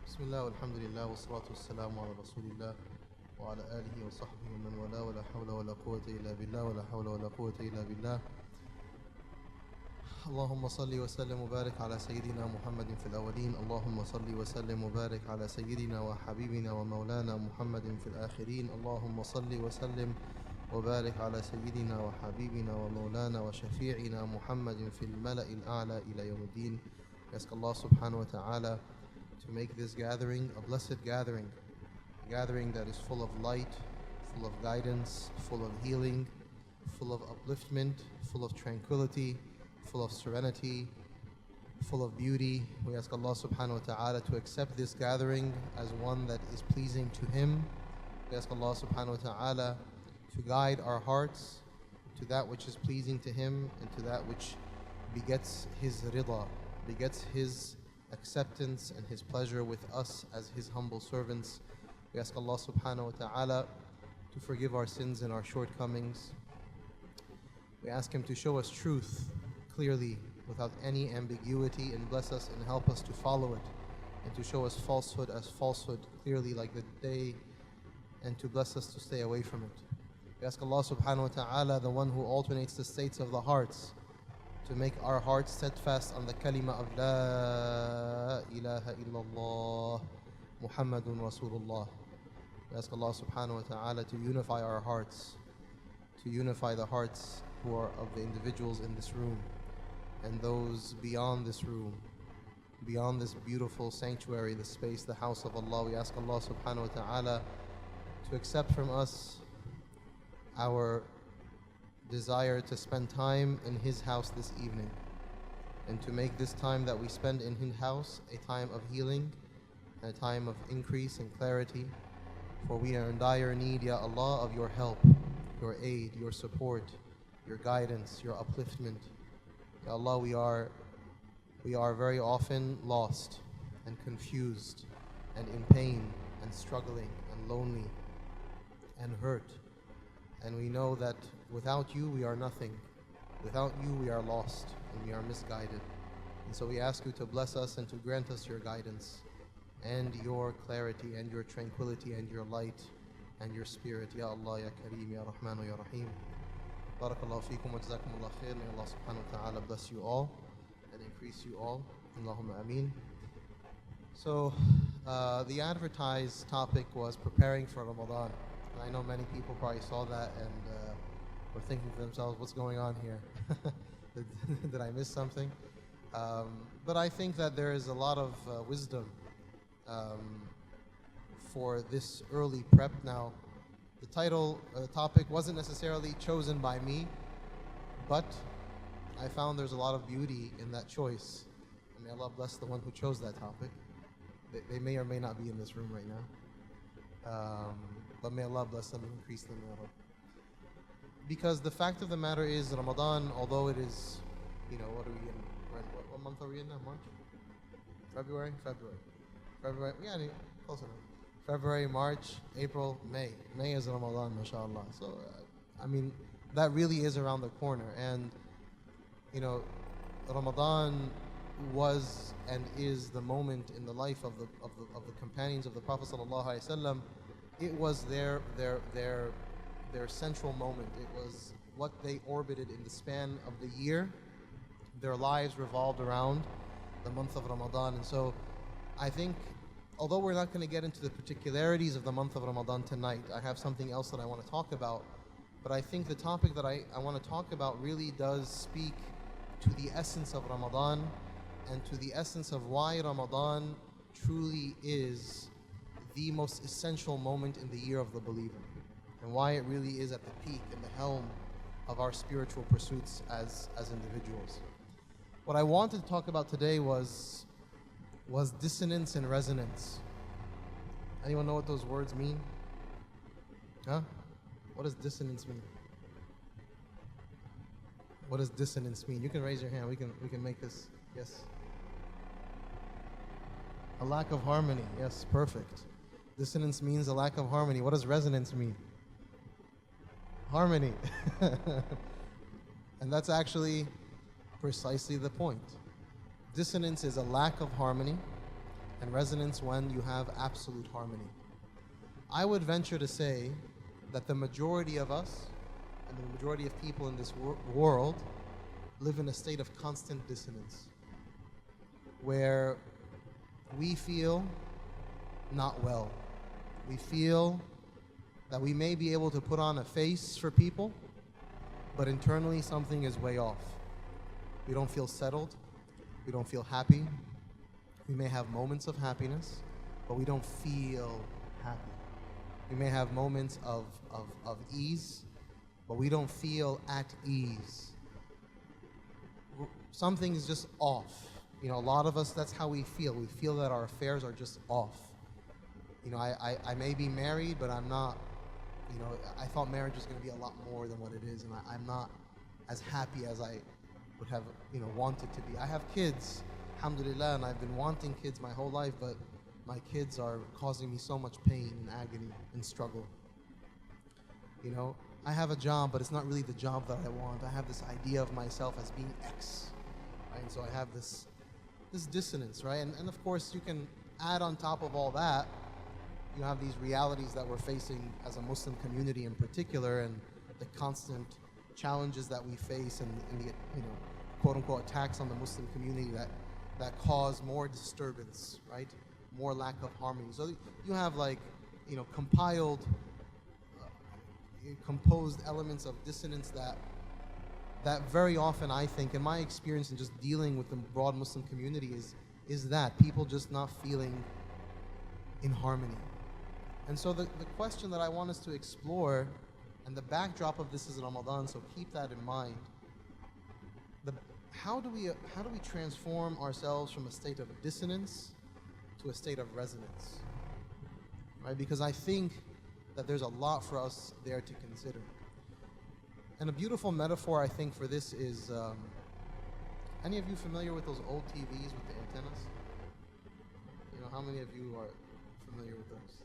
بسم الله والحمد لله والصلاة والسلام على رسول الله وعلى آله وصحبه ومن والاه ولا حول ولا قوة إلا بالله ولا حول ولا قوة إلا بالله. اللهم صل وسلم وبارك على سيدنا محمد في الأولين. اللهم صل وسلم وبارك على سيدنا وحبيبنا ومولانا محمد في الآخرين. اللهم صل وسلم وبارك على سيدنا وحبيبنا ومولانا وشفيعنا محمد في الملأ الأعلى إلى يوم الدين. We ask Allah subhanahu wa ta'ala to make this gathering a blessed gathering, a gathering that is full of light, full of guidance, full of healing, full of upliftment, full of tranquility, full of serenity, full of beauty. We ask Allah subhanahu wa ta'ala to accept this gathering as one that is pleasing to Him. We ask Allah subhanahu wa ta'ala to guide our hearts to that which is pleasing to Him and to that which begets His rida, begets His acceptance and His pleasure with us as His humble servants. We ask Allah subhanahu wa ta'ala to forgive our sins and our shortcomings. We ask Him to show us truth clearly without any ambiguity and bless us and help us to follow it, and to show us falsehood as falsehood clearly like the day, and to bless us to stay away from it. We ask Allah subhanahu wa ta'ala, the one who alternates the states of the hearts, to make our hearts steadfast on the kalima of La ilaha illallah Muhammadun Rasulullah. We ask Allah subhanahu wa ta'ala to unify our hearts, to unify the hearts who are of the individuals in this room and those beyond this room, beyond this beautiful sanctuary, the space, the house of Allah. We ask Allah subhanahu wa ta'ala to accept from us our desire to spend time in His house this evening, and to make this time that we spend in His house a time of healing, a time of increase and clarity. For we are in dire need, Ya Allah, of your help, your aid, your support, your guidance, your upliftment. Ya Allah, we are very often lost and confused and in pain and struggling and lonely and hurt. And we know that without you, we are nothing. Without you, we are lost and we are misguided. And so we ask you to bless us and to grant us your guidance and your clarity and your tranquility and your light and your spirit. Ya Allah, Ya Kareem, Ya Rahman, Ya Rahim. Barakallahu feekum wa jazakumullah khair. May Allah subhanahu wa ta'ala bless you all and increase you all. Allahumma ameen. So the advertised topic was preparing for Ramadan. I know many people probably saw that and were thinking to themselves, what's going on here? Did I miss something? But I think that there is a lot of wisdom for this early prep. Now, the title, the topic wasn't necessarily chosen by me, but I found there's a lot of beauty in that choice. And may Allah bless the one who chose that topic. They may or may not be in this room right now. But may Allah bless them and increase them. Because the fact of the matter is, Ramadan, although it is, what are we in? What month are we in now? March? February? February. Yeah, close enough. February, March, April, May. May is Ramadan, mashallah. So, that really is around the corner. And, Ramadan was and is the moment in the life of the companions of the Prophet sallallahu alaihi wasallam. It was their central moment. It was what they orbited in the span of the year. Their lives revolved around the month of Ramadan. And so I think, although we're not going to get into the particularities of the month of Ramadan tonight, I have something else that I want to talk about. But I think the topic that I want to talk about really does speak to the essence of Ramadan and to the essence of why Ramadan truly is the most essential moment in the year of the believer, and why it really is at the peak and the helm of our spiritual pursuits as individuals. What I wanted to talk about today was dissonance and resonance. Anyone know what those words mean? Huh? What does dissonance mean? What does dissonance mean? You can raise your hand. We can make this. Yes. A lack of harmony. Yes, perfect. Dissonance means a lack of harmony. What does resonance mean? Harmony. And that's actually precisely the point. Dissonance is a lack of harmony, and resonance when you have absolute harmony. I would venture to say that the majority of us and the majority of people in this world live in a state of constant dissonance, where we feel not well. We feel that we may be able to put on a face for people, but internally something is way off. We don't feel settled. We don't feel happy. We may have moments of happiness, but we don't feel happy. We may have moments of ease, but we don't feel at ease. Something is just off. You know, a lot of us, that's how we feel. We feel that our affairs are just off. You know, I may be married, but I'm not, you know, I thought marriage was going to be a lot more than what it is, and I'm not as happy as I would have, you know, wanted to be. I have kids, alhamdulillah, and I've been wanting kids my whole life, but my kids are causing me so much pain and agony and struggle. You know, I have a job, but it's not really the job that I want. I have this idea of myself as being X, right? And so I have this dissonance, right? And of course, you can add on top of all that, you have these realities that we're facing as a Muslim community in particular, and the constant challenges that we face and the, you know, quote unquote attacks on the Muslim community that cause more disturbance, right? More lack of harmony. So you have, like, you know, composed elements of dissonance that very often, I think, in my experience in just dealing with the broad Muslim community, is that people just not feeling in harmony. And so the question that I want us to explore, and the backdrop of this is Ramadan, so keep that in mind. How do we transform ourselves from a state of dissonance to a state of resonance, right? Because I think that there's a lot for us there to consider. And a beautiful metaphor, I think, for this is, any of you familiar with those old TVs with the antennas? You know, how many of you are familiar with those?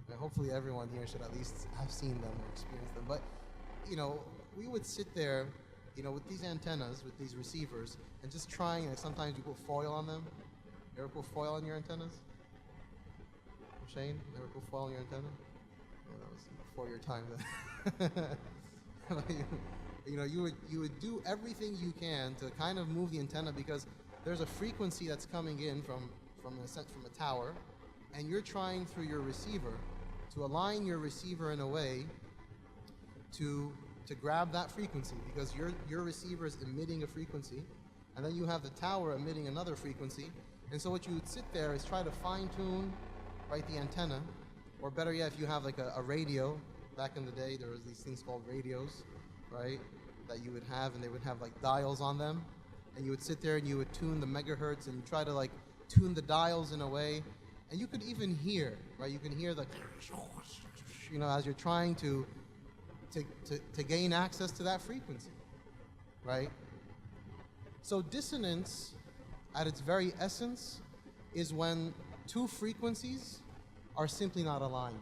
And hopefully everyone here should at least have seen them or experienced them. But, you know, we would sit there, you know, with these antennas, with these receivers, and just trying, and sometimes you put foil on them. You ever put foil on your antennas? Shane, never put foil on your antenna? Yeah, that was before your time then. You know, you would do everything you can to kind of move the antenna, because there's a frequency that's coming in from a tower, and you're trying through your receiver to align your receiver in a way to grab that frequency, because your receiver is emitting a frequency, and then you have the tower emitting another frequency. And so what you would sit there is try to fine-tune, right, the antenna, or better yet, if you have like a radio. Back in the day, there was these things called radios, right, that you would have, and they would have like dials on them, and you would sit there and you would tune the megahertz, and you try to like tune the dials in a way, and you could even hear, right, you can hear the, you know, as you're trying to gain access to that frequency, right? So dissonance, at its very essence, is when two frequencies are simply not aligned.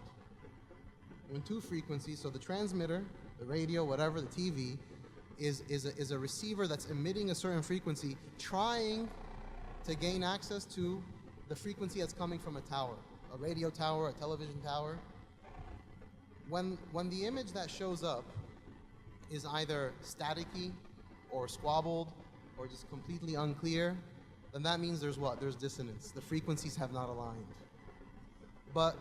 When two frequencies, so the transmitter, the radio, whatever, the TV, is a receiver that's emitting a certain frequency, trying to gain access to the frequency that's coming from a tower, a radio tower, a television tower. When the image that shows up is either staticky or squabbled or just completely unclear, then that means there's what? There's dissonance. The frequencies have not aligned. But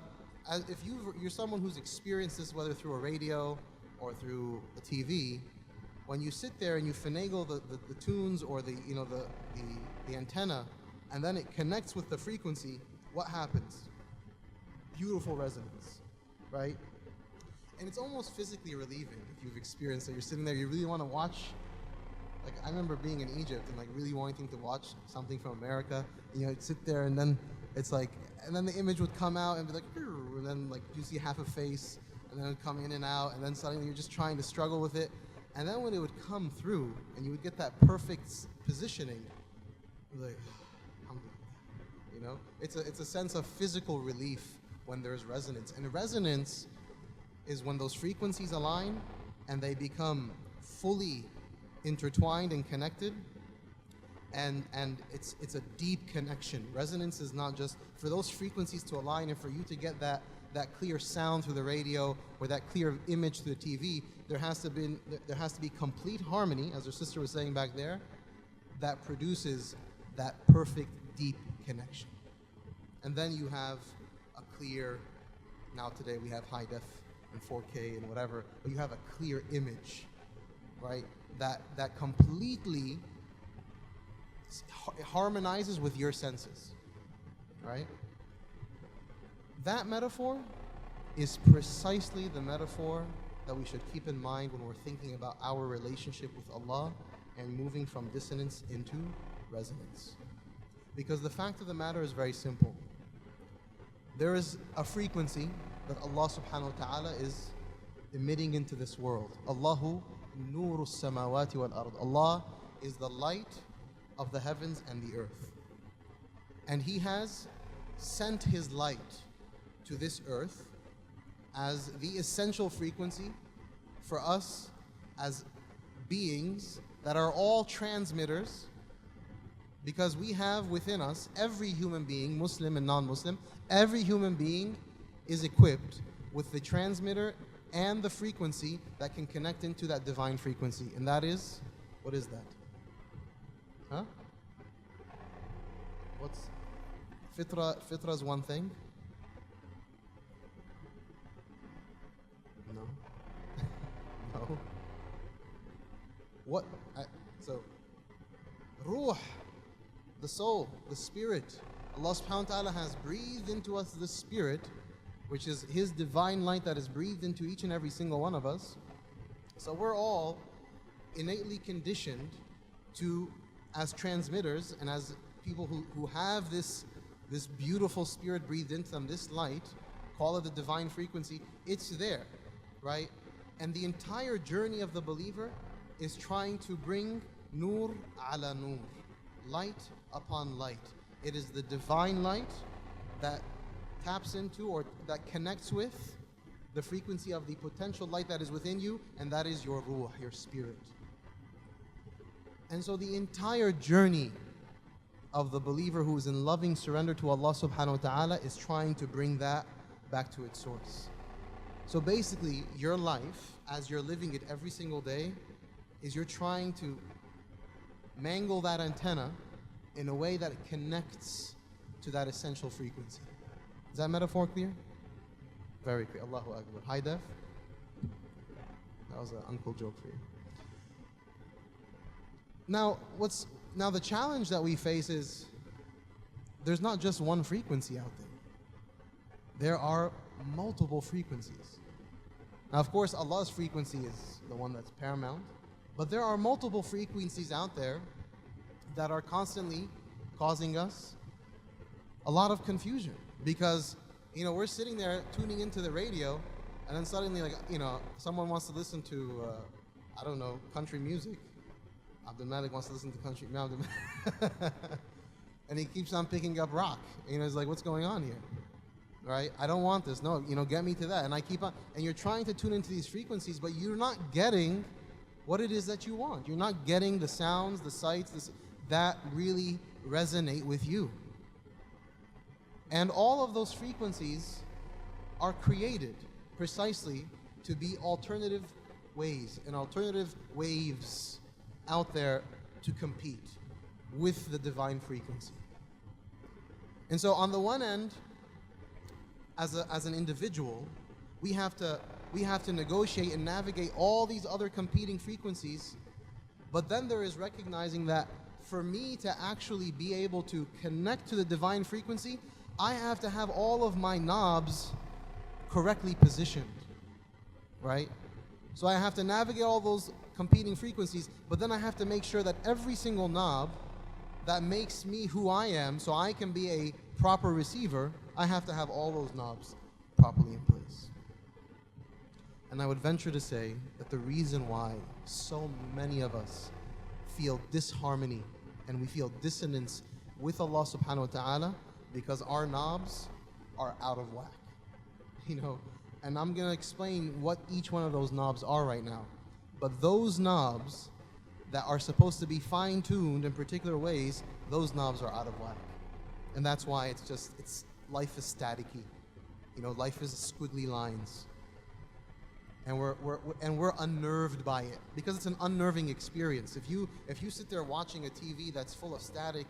if you're someone who's experienced this, whether through a radio or through a TV, when you sit there and you finagle the tunes or the antenna, and then it connects with the frequency, what happens? Beautiful resonance, right? And it's almost physically relieving if you've experienced it. You're sitting there, you really want to watch. Like, I remember being in Egypt and like really wanting to watch something from America. And, you know, I'd sit there and then it's like, and then the image would come out and be like, and then like you see half a face, and then it would come in and out, and then suddenly you're just trying to struggle with it. And then when it would come through and you would get that perfect positioning, you're like, you know, it's a sense of physical relief when there's resonance. And resonance is when those frequencies align and they become fully intertwined and connected, and it's a deep connection. Resonance is not just for those frequencies to align and for you to get that clear sound through the radio or that clear image through the TV. There has to be complete harmony, as our sister was saying back there, that produces that perfect deep connection. And then you have a clear, now today we have high def and 4K and whatever, but you have a clear image, right? That completely harmonizes with your senses, right? That metaphor is precisely the metaphor that we should keep in mind when we're thinking about our relationship with Allah and moving from dissonance into resonance. Because the fact of the matter is very simple. There is a frequency that Allah subhanahu wa ta'ala is emitting into this world. Allahu nuru samawati wal ard. Allah is the light of the heavens and the earth. And He has sent His light to this earth as the essential frequency for us as beings that are all transmitters, because we have within us, every human being, Muslim and non-Muslim, every human being is equipped with the transmitter and the frequency that can connect into that divine frequency. And that is, what is that? Huh? What's fitra? Fitra is one thing. No. No. What? So, ruh, the soul, the spirit. Allah subhanahu wa ta'ala has breathed into us the spirit, which is His divine light that is breathed into each and every single one of us. So we're all innately conditioned to, as transmitters and as people who have this beautiful spirit breathed into them, this light, call it the divine frequency, it's there, right? And the entire journey of the believer is trying to bring nur ala nur, light upon light. It is the divine light that taps into or that connects with the frequency of the potential light that is within you, and that is your ruh, your spirit. And so the entire journey of the believer who is in loving surrender to Allah subhanahu wa ta'ala is trying to bring that back to its source. So basically, your life, as you're living it every single day, is you're trying to mangle that antenna in a way that it connects to that essential frequency. Is that metaphor clear? Very clear. Allahu Akbar. High def? That was an uncle joke for you. Now, the challenge that we face is there's not just one frequency out there. There are multiple frequencies. Now, of course, Allah's frequency is the one that's paramount, but there are multiple frequencies out there that are constantly causing us a lot of confusion, because we're sitting there tuning into the radio, and then suddenly, someone wants to listen to I don't know, country music. Abdul Malik wants to listen to country and he keeps on picking up rock. He's like, what's going on here? Right? I don't want this. No, get me to that. And I keep on, and you're trying to tune into these frequencies, but you're not getting what it is that you want. You're not getting the sounds, the sights, that really resonate with you. And all of those frequencies are created precisely to be alternative ways and alternative waves out there to compete with the divine frequency. And so on the one end, as an individual, we have to negotiate and navigate all these other competing frequencies, but then there is recognizing that for me to actually be able to connect to the divine frequency, I have to have all of my knobs correctly positioned, right? So I have to navigate all those competing frequencies, but then I have to make sure that every single knob that makes me who I am, so I can be a proper receiver, I have to have all those knobs properly in place. And I would venture to say that the reason why so many of us feel disharmony and we feel dissonance with Allah subhanahu wa ta'ala, because our knobs are out of whack. And I'm going to explain what each one of those knobs are right now. But those knobs that are supposed to be fine-tuned in particular ways, those knobs are out of whack. And that's why life is staticky. Life is squiggly lines. And we're unnerved by it because it's an unnerving experience. If you sit there watching a TV that's full of static,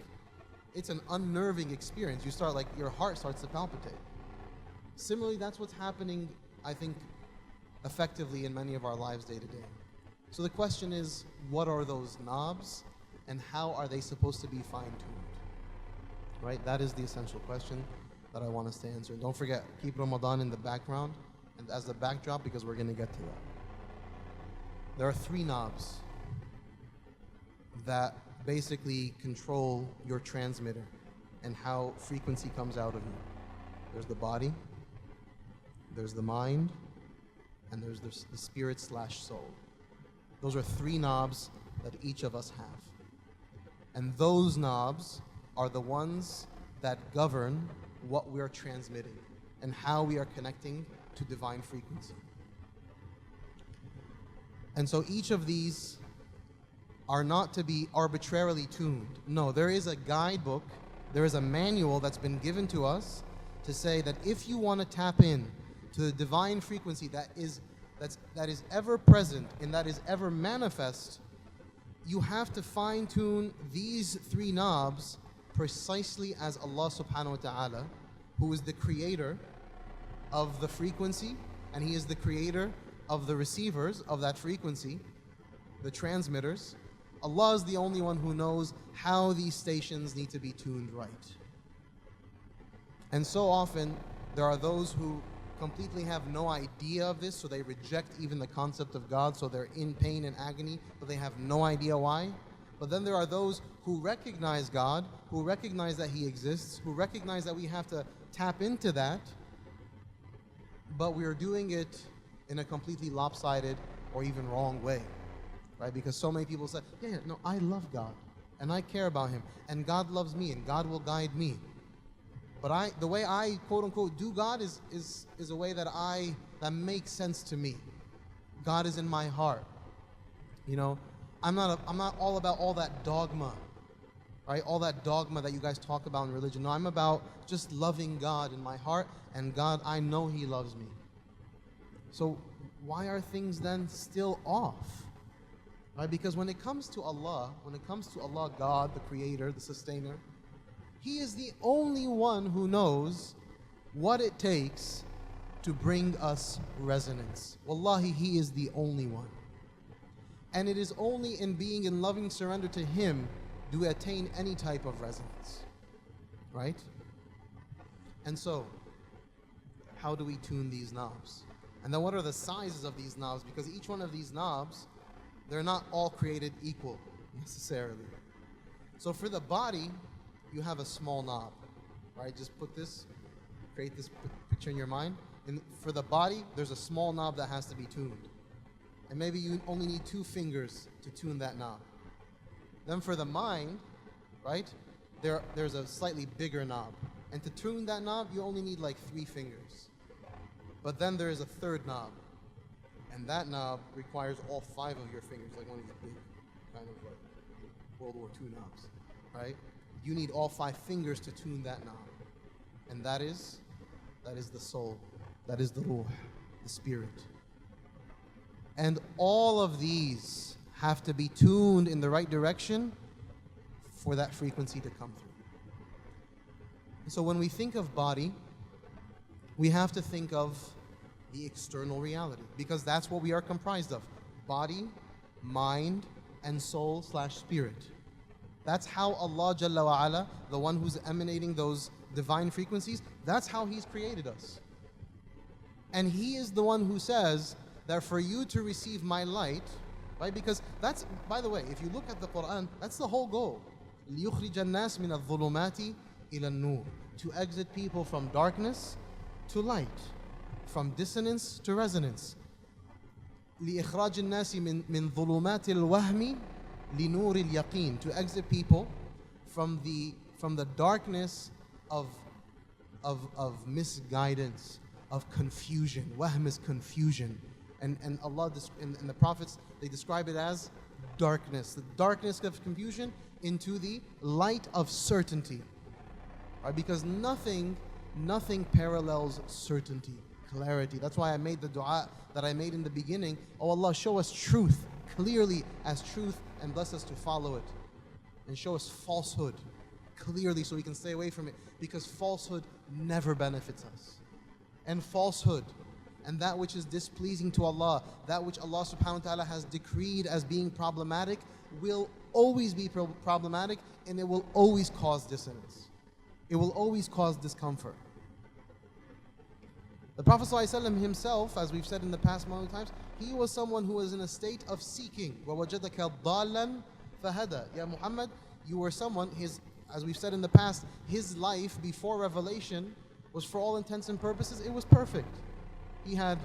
it's an unnerving experience. Your heart starts to palpitate. Similarly, that's what's happening, I think, effectively in many of our lives day to day. So the question is, what are those knobs and how are they supposed to be fine-tuned? Right? That is the essential question that I want us to answer. And don't forget, keep Ramadan in the background and as the backdrop because we're going to get to that. There are 3 knobs that basically control your transmitter and how frequency comes out of you. There's the body, there's the mind, and there's the spirit/soul. Those are 3 knobs that each of us have. And those knobs are the ones that govern what we're transmitting and how we are connecting to divine frequency. And so each of these are not to be arbitrarily tuned. No, there is a guidebook, there is a manual that's been given to us to say that if you want to tap in to the divine frequency that is ever present and that is ever manifest, you have to fine-tune these 3 knobs precisely as Allah subhanahu wa ta'ala, who is the creator of the frequency, and He is the creator of the receivers of that frequency, the transmitters. Allah is the only one who knows how these stations need to be tuned right. And so often, there are those who completely have no idea of this, so they reject even the concept of God, so they're in pain and agony, but they have no idea why. But then there are those who recognize God, who recognize that He exists, who recognize that we have to tap into that, but we are doing it in a completely lopsided or even wrong way, right? Because so many people say, no, I love God, and I care about Him, and God loves me, and God will guide me. But the way I, quote unquote, do God is a way that makes sense to me. God is in my heart. I'm not all about all that dogma, right? All that dogma that you guys talk about in religion. No, I'm about just loving God in my heart, and God, I know He loves me. So why are things then still off? Right? Because when it comes to Allah, God, the creator, the sustainer, He is the only one who knows what it takes to bring us resonance. Wallahi, He is the only one. And it is only in being in loving surrender to Him do we attain any type of resonance. Right? And so, how do we tune these knobs? And then what are the sizes of these knobs? Because each one of these knobs, they're not all created equal necessarily. So for the body, you have a small knob, right? Just create this picture in your mind. And for the body, there's a small knob that has to be tuned. And maybe you only need 2 fingers to tune that knob. Then for the mind, right, there's a slightly bigger knob. And to tune that knob, you only need like 3 fingers. But then there is a 3rd knob. And that knob requires all 5 of your fingers, like one of these big kind of like World War II knobs, right? You need all 5 fingers to tune that knob. And that is the soul. That is the ruh, the spirit. And all of these have to be tuned in the right direction for that frequency to come through. And so when we think of body, we have to think of the external reality, because that's what we are comprised of. Body, mind, and soul/spirit. That's how Allah Jalla wa Ala, the one who's emanating those divine frequencies, that's how He's created us. And He is the one who says that for you to receive my light, right? Because that's, by the way, if you look at the Quran, that's the whole goal. لِيُخْرِجَ النَّاسِ مِنَ الظُّلُمَاتِ إِلَى النُّورِ. To exit people from darkness to light, from dissonance to resonance. لِإِخْرَاجِ النَّاسِ مِنْ ظُلُمَاتِ الْوَهْمِ لِنُورِ الْيَقِينِ. To exit people from the darkness of misguidance, of confusion. Wahm is confusion. And Allah and the prophets, they describe it as the darkness of confusion into the light of certainty. Right? Because nothing parallels certainty, clarity. That's why I made the dua that I made in the beginning. Oh Allah, show us truth clearly as truth and bless us to follow it. And show us falsehood clearly so we can stay away from it. Because falsehood never benefits us. And falsehood and that which is displeasing to Allah, that which Allah subhanahu wa ta'ala has decreed as being problematic, will always be problematic, and it will always cause dissonance. It will always cause discomfort. The Prophet ﷺ himself, as we've said in the past many times, he was someone who was in a state of seeking. وَوَجَدَكَ ضَالًّا فَهَدَى. Ya Muhammad, you were someone, as we've said in the past, his life before revelation was, for all intents and purposes, it was perfect. He had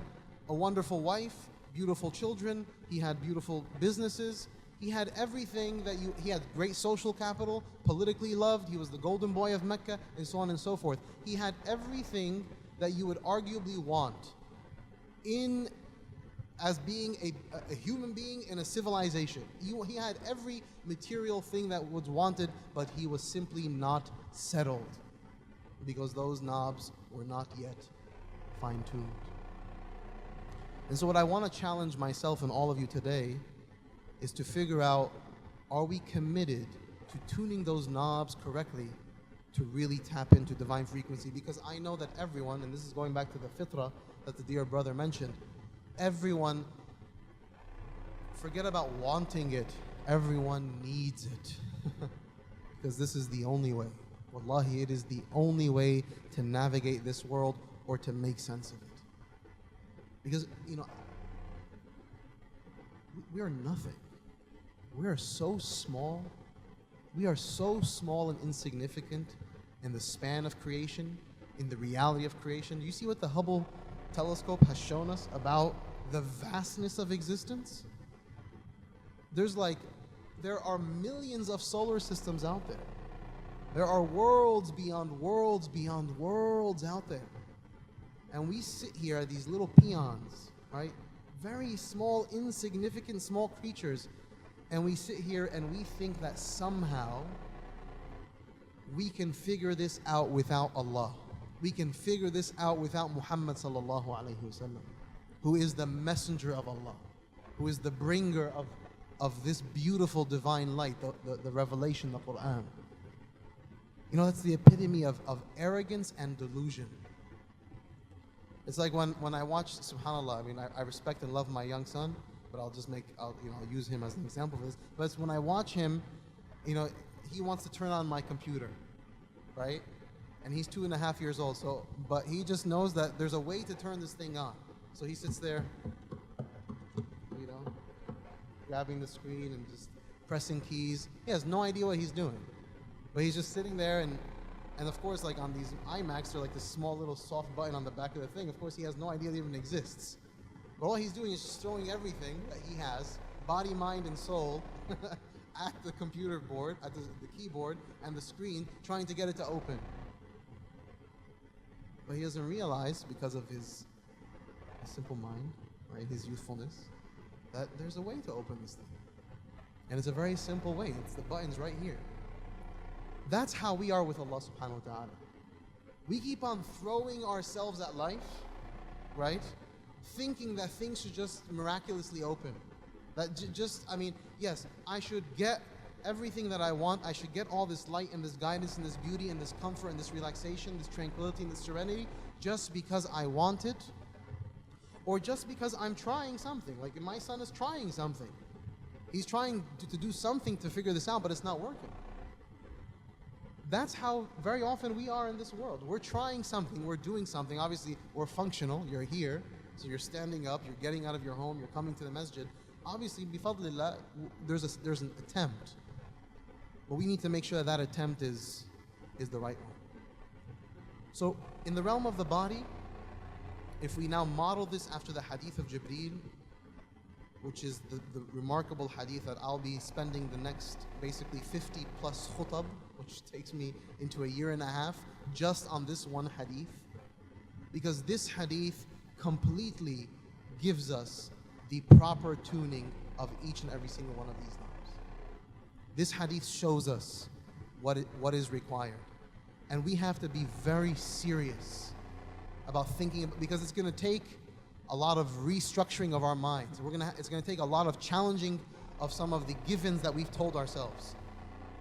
a wonderful wife, beautiful children, he had beautiful businesses, he had everything he had great social capital, politically loved, he was the golden boy of Mecca, and so on and so forth. He had everything that you would arguably want as being a human being in a civilization. He had every material thing that was wanted, but he was simply not settled because those knobs were not yet fine-tuned. And so what I want to challenge myself and all of you today is to figure out, are we committed to tuning those knobs correctly to really tap into divine frequency? Because I know that everyone, and this is going back to the fitrah that the dear brother mentioned, everyone, forget about wanting it, everyone needs it. Because this is the only way. Wallahi, it is the only way to navigate this world or to make sense of it. Because, we are nothing. We are so small. We are so small and insignificant in the span of creation, in the reality of creation. Do you see what the Hubble telescope has shown us about the vastness of existence? There are millions of solar systems out there. There are worlds beyond worlds beyond worlds out there. And we sit here as these little peons, right? Very small, insignificant, small creatures. And we sit here and we think that somehow we can figure this out without Allah. We can figure this out without Muhammad sallallahu alayhi wasallam, who is the messenger of Allah, who is the bringer of this beautiful divine light, the revelation, the Quran. That's the epitome of arrogance and delusion. It's like when I watch, subhanAllah, I respect and love my young son, but I'll use him as an example for this. But it's when I watch him, he wants to turn on my computer, right? And he's 2.5 years old, but he just knows that there's a way to turn this thing on. So he sits there, grabbing the screen and just pressing keys. He has no idea what he's doing. But he's just sitting there, and of course, like on these iMacs, they're like this small little soft button on the back of the thing. Of course, he has no idea it even exists. But all he's doing is just throwing everything that he has, body, mind, and soul, at the computer board, at the keyboard and the screen, trying to get it to open. But he doesn't realize, because of his simple mind, right, his youthfulness, that there's a way to open this thing. And it's a very simple way. It's the buttons right here. That's how we are with Allah subhanahu wa ta'ala. We keep on throwing ourselves at life, right? Thinking that things should just miraculously open. That yes, I should get everything that I want. I should get all this light and this guidance and this beauty and this comfort and this relaxation, this tranquility and this serenity just because I want it, or just because I'm trying something. Like my son is trying something. He's trying to do something to figure this out, but it's not working. That's how very often we are in this world. We're trying something, we're doing something. Obviously, we're functional. You're here, so you're standing up, you're getting out of your home, you're coming to the masjid. Obviously, bifadlillah, there's an attempt. But we need to make sure that attempt is the right one. So, in the realm of the body, if we now model this after the hadith of Jibreel, which is the remarkable hadith that I'll be spending the next basically 50 plus khutab, which takes me into 1.5 years just on this one hadith, because this hadith completely gives us the proper tuning of each and every single one of these knobs. This hadith shows us what is required. And we have to be very serious about thinking, because it's going to take a lot of restructuring of our minds. It's going to take a lot of challenging of some of the givens that we've told ourselves,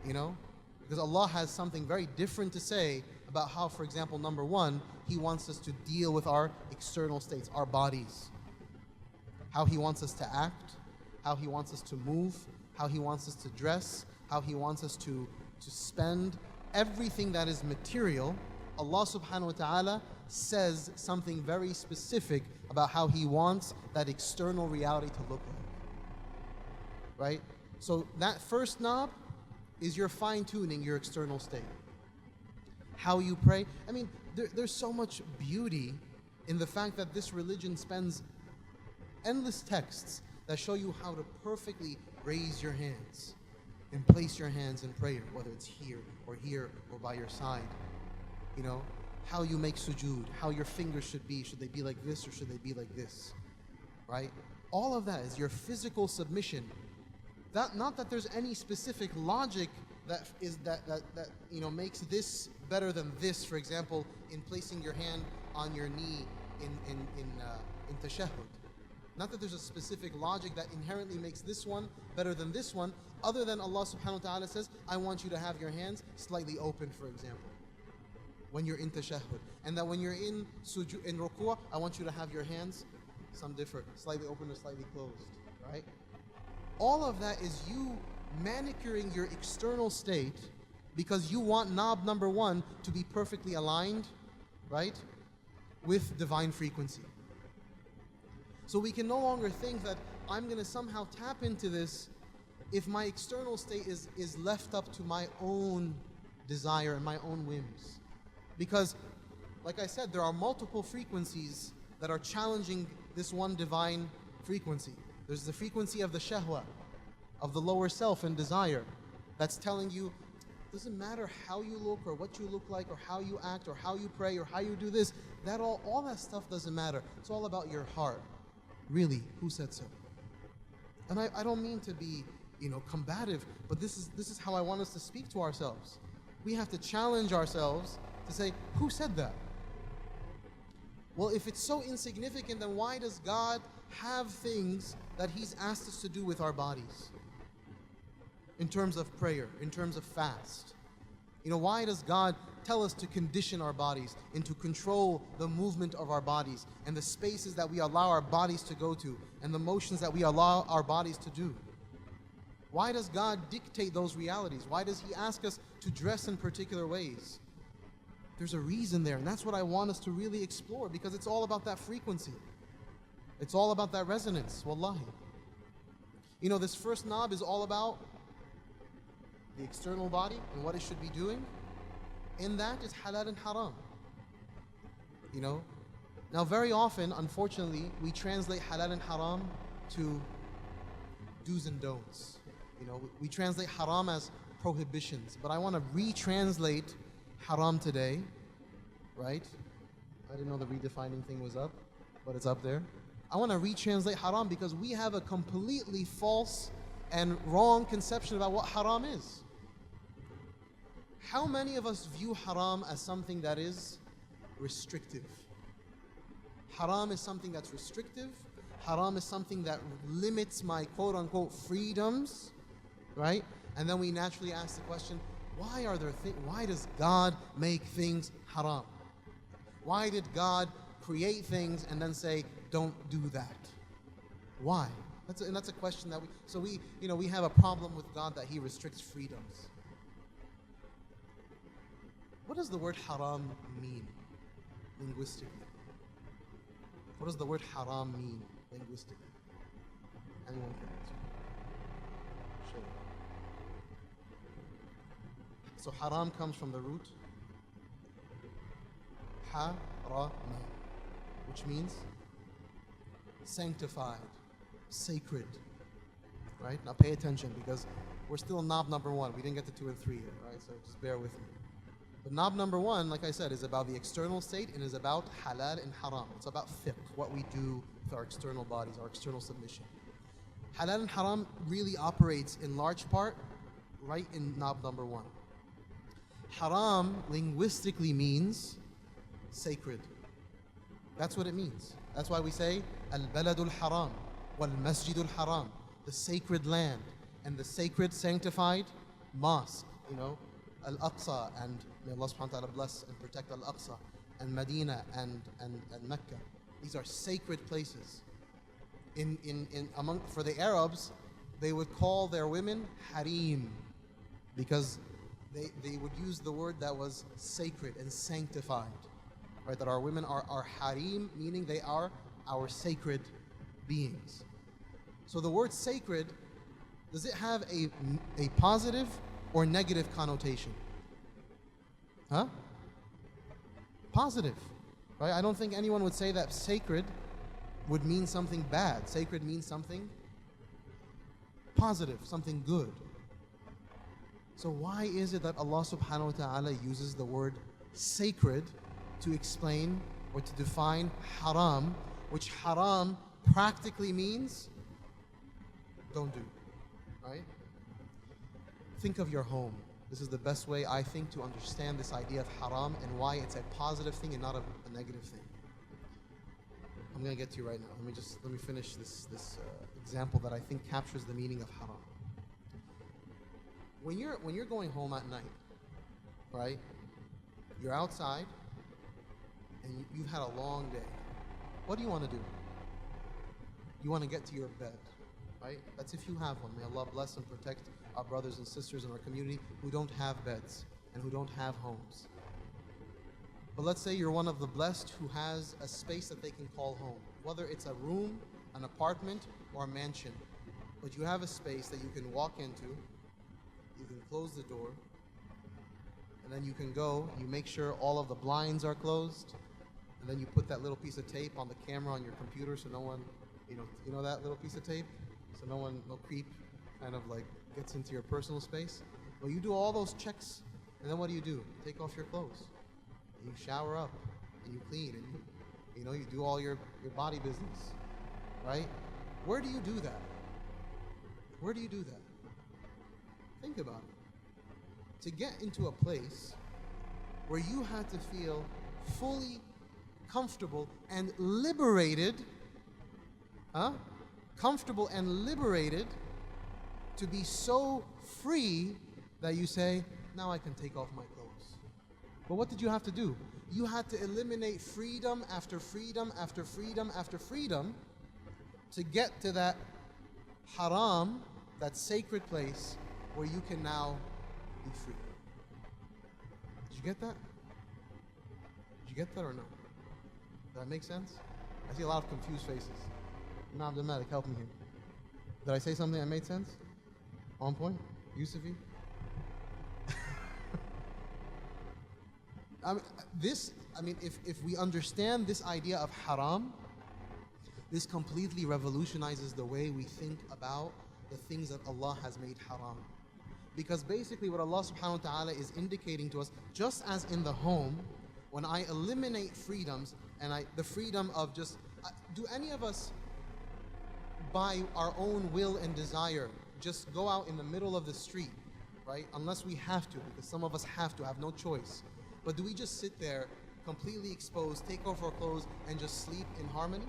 you know? Because Allah has something very different to say about how, for example, number one, He wants us to deal with our external states, our bodies. How He wants us to act, how He wants us to move, how He wants us to dress, how He wants us to spend. Everything that is material, Allah subhanahu wa ta'ala says something very specific about how He wants that external reality to look like. Right? So that first knob is your fine-tuning your external state. How you pray. I mean, there's so much beauty in the fact that this religion spends endless texts that show you how to perfectly raise your hands and place your hands in prayer, whether it's here or by your side. You know, how you make sujood, how your fingers should be. Should they be like this or should they be like this? Right? All of that is your physical submission. Not that there's any specific logic that you know makes this better than this. For example, in placing your hand on your knee in tashahhud. Not that there's a specific logic that inherently makes this one better than this one, other than Allah subhanahu wa ta'ala says, I want you to have your hands slightly open, for example, when you're in tashahhud. And that when you're in sujood, in ruku', I want you to have your hands, some differ, slightly open or slightly closed, right? All of that is you manicuring your external state because you want knob number one to be perfectly aligned, right, with divine frequency. So we can no longer think that I'm going to somehow tap into this if my external state is left up to my own desire and my own whims. Because, like I said, there are multiple frequencies that are challenging this one divine frequency. There's the frequency of the shahwa, of the lower self and desire, that's telling you, doesn't matter how you look or what you look like or how you act or how you pray or how you do this, that all that stuff doesn't matter. It's all about your heart. Really, who said so? And I don't mean to be, combative, but this is how I want us to speak to ourselves. We have to challenge ourselves to say, who said that? Well, if it's so insignificant, then why does God have things that He's asked us to do with our bodies? In terms of prayer, in terms of fast. Why does God tell us to condition our bodies and to control the movement of our bodies and the spaces that we allow our bodies to go to and the motions that we allow our bodies to do? Why does God dictate those realities? Why does He ask us to dress in particular ways? There's a reason there, and that's what I want us to really explore, because it's all about that frequency. It's all about that resonance, wallahi. This first knob is all about the external body and what it should be doing. In that is halal and haram. Now very often, unfortunately, we translate halal and haram to do's and don'ts. We translate haram as prohibitions, but I want to retranslate haram today, right? I didn't know the redefining thing was up, but it's up there. I want to retranslate haram because we have a completely false and wrong conception about what haram is. How many of us view haram as something that is restrictive? Haram is something that's restrictive. Haram is something that limits my quote-unquote freedoms, right? And then we naturally ask the question, why does God make things haram? Why did God create things and then say, don't do that? Why? That's a question that we have a problem with God, that He restricts freedoms. What does the word haram mean linguistically? What does the word haram mean linguistically? Anyone can answer? Sure. So haram comes from the root harama, which means sanctified, sacred. Right? Now pay attention, because we're still in knob number one. We didn't get to 2 and 3 yet, right? So just bear with me. But knob number one, like I said, is about the external state and is about halal and haram. It's about fiqh, what we do with our external bodies, our external submission. Halal and haram really operates in large part right in knob number 1. Haram linguistically means sacred. That's what it means. That's why we say al-baladul haram wal-masjidul haram, the sacred land and the sacred sanctified mosque, Al-Aqsa, and may Allah subhanahu wa ta'ala bless and protect Al-Aqsa, and Medina and Mecca. These are sacred places. For the Arabs, they would call their women harim because they would use the word that was sacred and sanctified. Right? That our women are harim, meaning they are our sacred beings. So the word sacred, does it have a positive or negative connotation? Huh? Positive. Right? I don't think anyone would say that sacred would mean something bad. Sacred means something positive, something good. So why is it that Allah subhanahu wa ta'ala uses the word sacred to explain or to define haram, which haram practically means don't do, right? Think of your home. This is the best way, I think, to understand this idea of haram and why it's a positive thing and not a negative thing. I'm going to get to you right now. Let me finish this example that I think captures the meaning of haram. When you're going home at night, right? You're outside and you've had a long day. What do you want to do? You want to get to your bed, right? That's if you have one. May Allah bless and protect our brothers and sisters in our community who don't have beds and who don't have homes. But let's say you're one of the blessed who has a space that they can call home, whether it's a room, an apartment, or a mansion. But you have a space that you can walk into, you can close the door, and then you can go, you make sure all of the blinds are closed, and then you put that little piece of tape on the camera on your computer so no one, you know that little piece of tape? So no creep kind of like gets into your personal space. Well, you do all those checks, and then what do? You take off your clothes. You shower up, and you clean, and you do all your body business, right? Where do you do that? Where do you do that? Think about it. To get into a place where you had to feel fully comfortable and liberated, comfortable and liberated, to be so free that you say, now I can take off my clothes. But what did you have to do? You had to eliminate freedom after freedom after freedom after freedom to get to that haram, that sacred place where you can now be free. Did you get that? Did you get that or no? Does that make sense? I see a lot of confused faces. Imam Abdul Malik, help me here. Did I say something that made sense? On point? Yusufi? If we understand this idea of haram, this completely revolutionizes the way we think about the things that Allah has made haram. Because basically what Allah subhanahu wa ta'ala is indicating to us, just as in the home, when I eliminate freedoms, and the freedom of do any of us by our own will and desire just go out in the middle of the street, right? Unless we have to, because some of us have to, have no choice. But do we just sit there completely exposed, take off our clothes, and just sleep in harmony?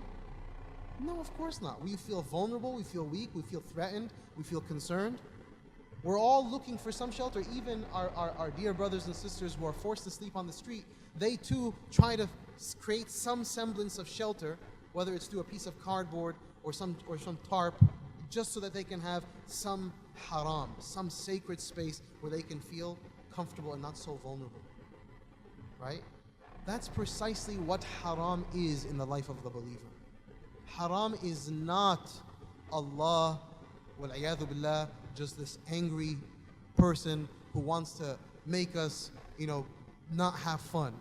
No, of course not. We feel vulnerable, we feel weak, we feel threatened, we feel concerned. We're all looking for some shelter. Even our dear brothers and sisters who are forced to sleep on the street, they too try to create some semblance of shelter, whether it's through a piece of cardboard or some tarp, just so that they can have some haram, some sacred space where they can feel comfortable and not so vulnerable. Right? That's precisely what haram is in the life of the believer. Haram is not Allah, wal-iyadhu billah, just this angry person who wants to make us, not have fun.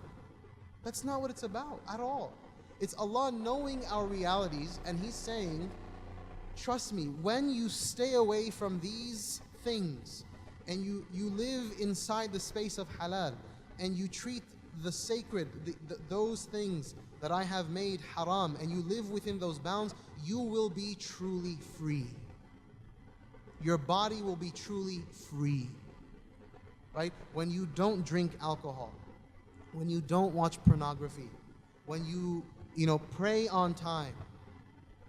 That's not what it's about at all. It's Allah knowing our realities, and He's saying, trust me, when you stay away from these things and you live inside the space of halal and you treat the sacred, those things that I have made haram, and you live within those bounds, you will be truly free. your body will be truly free. Right? When you don't drink alcohol, when you don't watch pornography, when you pray on time,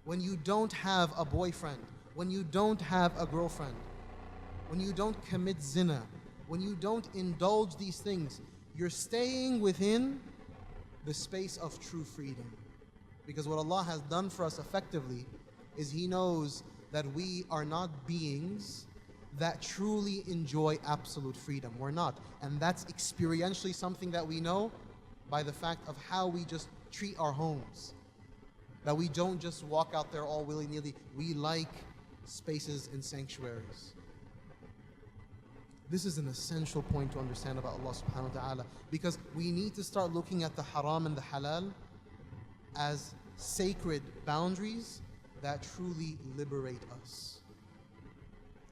when you don't have a boyfriend, when you don't have a girlfriend, when you don't commit zina, when you don't indulge these things, you're staying within the space of true freedom. Because what Allah has done for us effectively is He knows that we are not beings that truly enjoy absolute freedom. We're not. And that's experientially something that we know by the fact of how we just treat our homes. That we don't just walk out there all willy-nilly. We like spaces and sanctuaries. This is an essential point to understand about Allah subhanahu wa ta'ala, because we need to start looking at the haram and the halal as sacred boundaries that truly liberate us.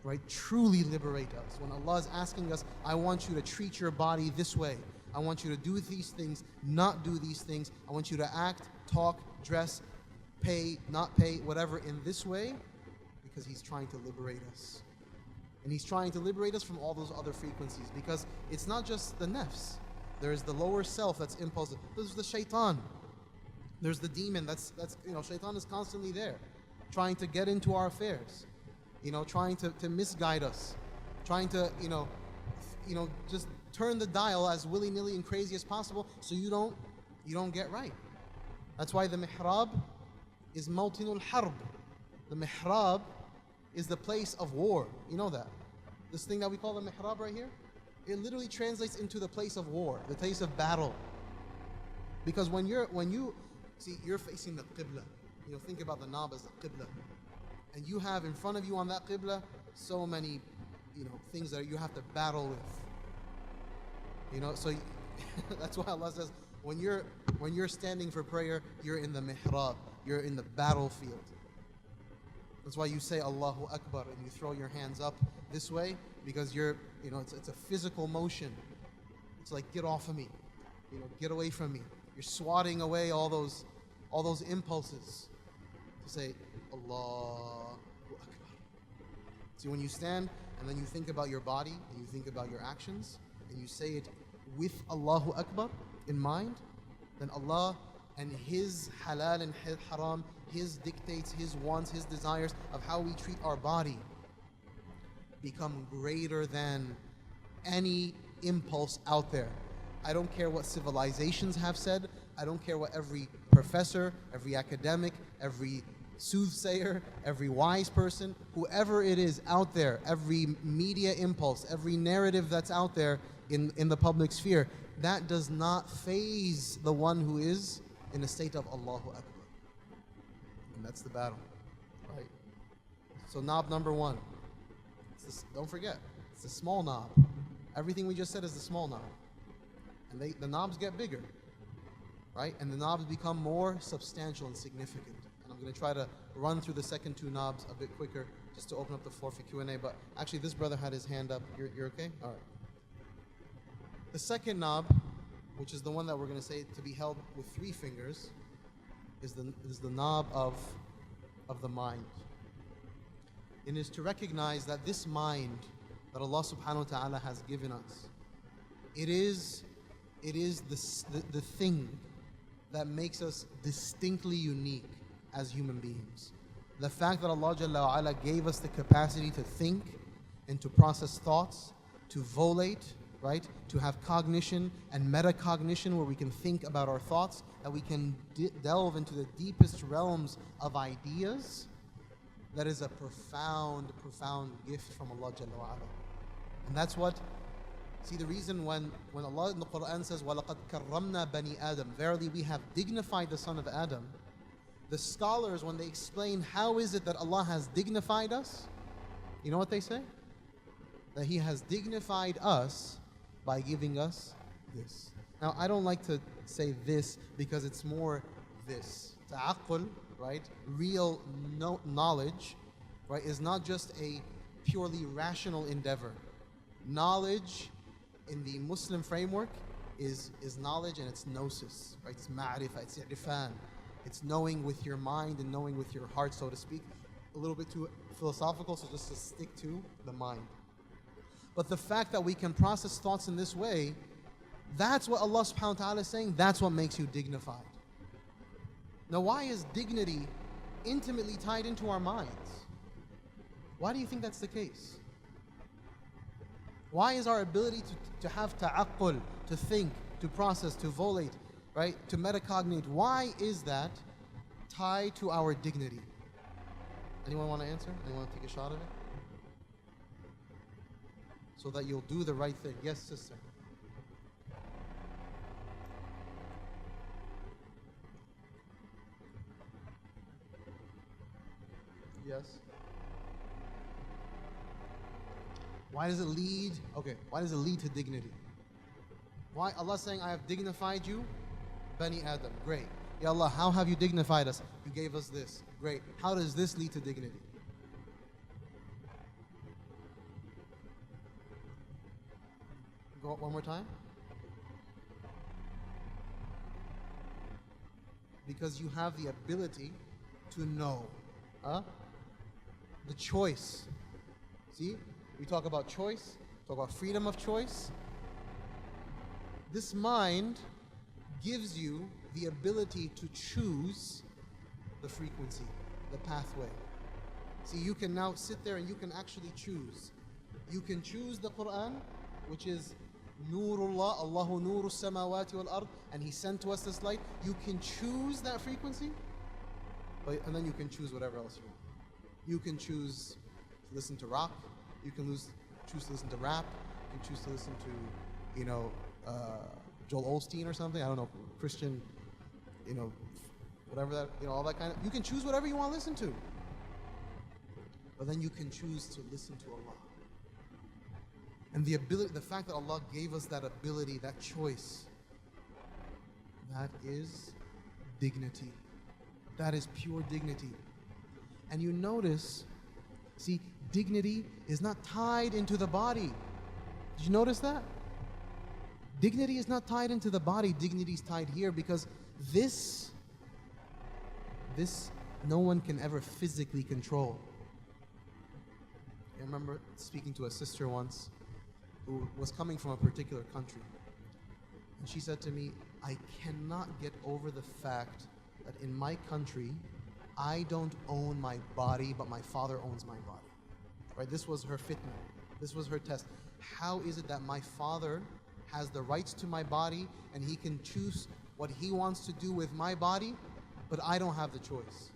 Right? Truly liberate us. When Allah is asking us, I want you to treat your body this way. I want you to do these things, not do these things. I want you to act, talk, dress, pay, not pay, whatever in this way, because He's trying to liberate us. And He's trying to liberate us from all those other frequencies, because it's not just the nafs. There's the lower self that's impulsive. There's the shaitan. There's the demon that's shaitan is constantly there, trying to get into our affairs, trying to misguide us, trying to, just turn the dial as willy-nilly and crazy as possible so you don't get right. That's why the mihrab is mawtinul harb. The mihrab is the place of war. You know that. This thing that we call the mihrab right here, it literally translates into the place of war, the place of battle. Because when you see, you're facing the qibla. Think about the knob as the qibla. And you have in front of you on that qibla so many, things that you have to battle with. So that's why Allah says, when you're standing for prayer, you're in the mihrab, you're in the battlefield. That's why you say Allahu Akbar and you throw your hands up this way, because it's a physical motion. It's like, get off of me, get away from me. You're swatting away all those impulses to say Allahu Akbar. See, when you stand and then you think about your body and you think about your actions and you say it with Allahu Akbar in mind, then Allah and His halal and His haram, His dictates, His wants, His desires of how we treat our body become greater than any impulse out there. I don't care what civilizations have said. I don't care what every professor, every academic, every soothsayer, every wise person, whoever it is out there, every media impulse, every narrative that's out there in the public sphere, that does not faze the one who is in a state of Allahu Akbar. And that's the battle, right? So knob number one. Don't forget, it's the small knob. Everything we just said is the small knob. And the knobs get bigger, right? And the knobs become more substantial and significant. And I'm going to try to run through the second two knobs a bit quicker just to open up the floor for Q&A. But actually, this brother had his hand up. You're okay? All right. The second knob, which is the one that we're going to say to be held with 3 fingers, is the knob of the mind. It is to recognize that this mind that Allah subhanahu wa ta'ala has given us, it is the thing that makes us distinctly unique as human beings. The fact that Allah Jalla wa Ala gave us the capacity to think and to process thoughts, to volate, right? To have cognition and metacognition, where we can think about our thoughts, that we can delve into the deepest realms of ideas. That is a profound, profound gift from Allah Jalla wa Ala. And that's what, see, the reason when Allah in the Quran says, وَلَقَدْ كَرَّمْنَا بَنِي آدَمَ, verily we have dignified the son of Adam, the scholars, when they explain how is it that Allah has dignified us, you know what they say? That He has dignified us by giving us this. Now, I don't like to say this because it's more this. Ta'aqqul, right? Real knowledge, right, is not just a purely rational endeavor. Knowledge in the Muslim framework is knowledge, and it's gnosis, right? It's ma'rifah, it's i'rifan. It's knowing with your mind and knowing with your heart, so to speak. a little bit too philosophical, so just to stick to the mind. But the fact that we can process thoughts in this way, that's what Allah subhanahu wa ta'ala is saying, that's what makes you dignified. Now why is dignity intimately tied into our minds? Why do you think that's the case? Why is our ability to have ta'aqqul, to think, to process, to volate, right, to metacognate, why is that tied to our dignity? Anyone want to answer? Anyone want to take a shot at it? So that you'll do the right thing. Yes, sister. Yes. Why does it lead? Okay, why does it lead to dignity? Why? Allah saying, I have dignified you, Bani Adam. Great. Ya Allah, how have you dignified us? You gave us this. Great. How does this lead to dignity? Go one more time. Because you have the ability to know. The choice. See? We talk about choice, talk about freedom of choice. This mind gives you the ability to choose the frequency, the pathway. See, you can now sit there and you can actually choose. You can choose the Quran, which is Nurullah, Allahu Nuru Samawati wal Ard, and He sent to us this light. You can choose that frequency, and then you can choose whatever else you want. You can choose to listen to rock. You can choose to listen to rap. You can choose to listen to, Joel Osteen or something. I don't know, Christian, whatever that, all that kind of. You can choose whatever you want to listen to. But then you can choose to listen to Allah. And the fact that Allah gave us that ability, that choice, that is dignity. That is pure dignity. And you notice, see, dignity is not tied into the body. Did you notice that? Dignity is not tied into the body. Dignity is tied here because this no one can ever physically control. I remember speaking to a sister once who was coming from a particular country. And she said to me, I cannot get over the fact that in my country, I don't own my body, but my father owns my body. Right? This was her fitna. This was her test. How is it that my father has the rights to my body and he can choose what he wants to do with my body, but I don't have the choice?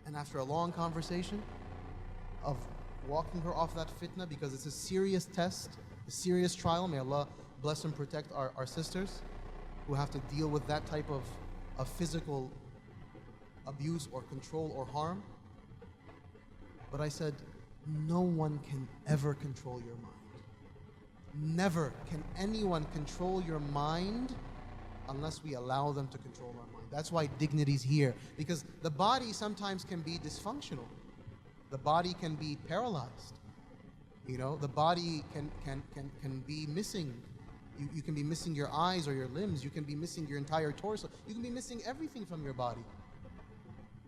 And after a long conversation of walking her off that fitna, because it's a serious test, a serious trial, may Allah bless and protect our sisters who have to deal with that type of physical abuse or control or harm. But I said, no one can ever control your mind. Never can anyone control your mind unless we allow them to control our mind. That's why dignity's here. Because the body sometimes can be dysfunctional. The body can be paralyzed. The body can be missing. You can be missing your eyes or your limbs. You can be missing your entire torso. You can be missing everything from your body.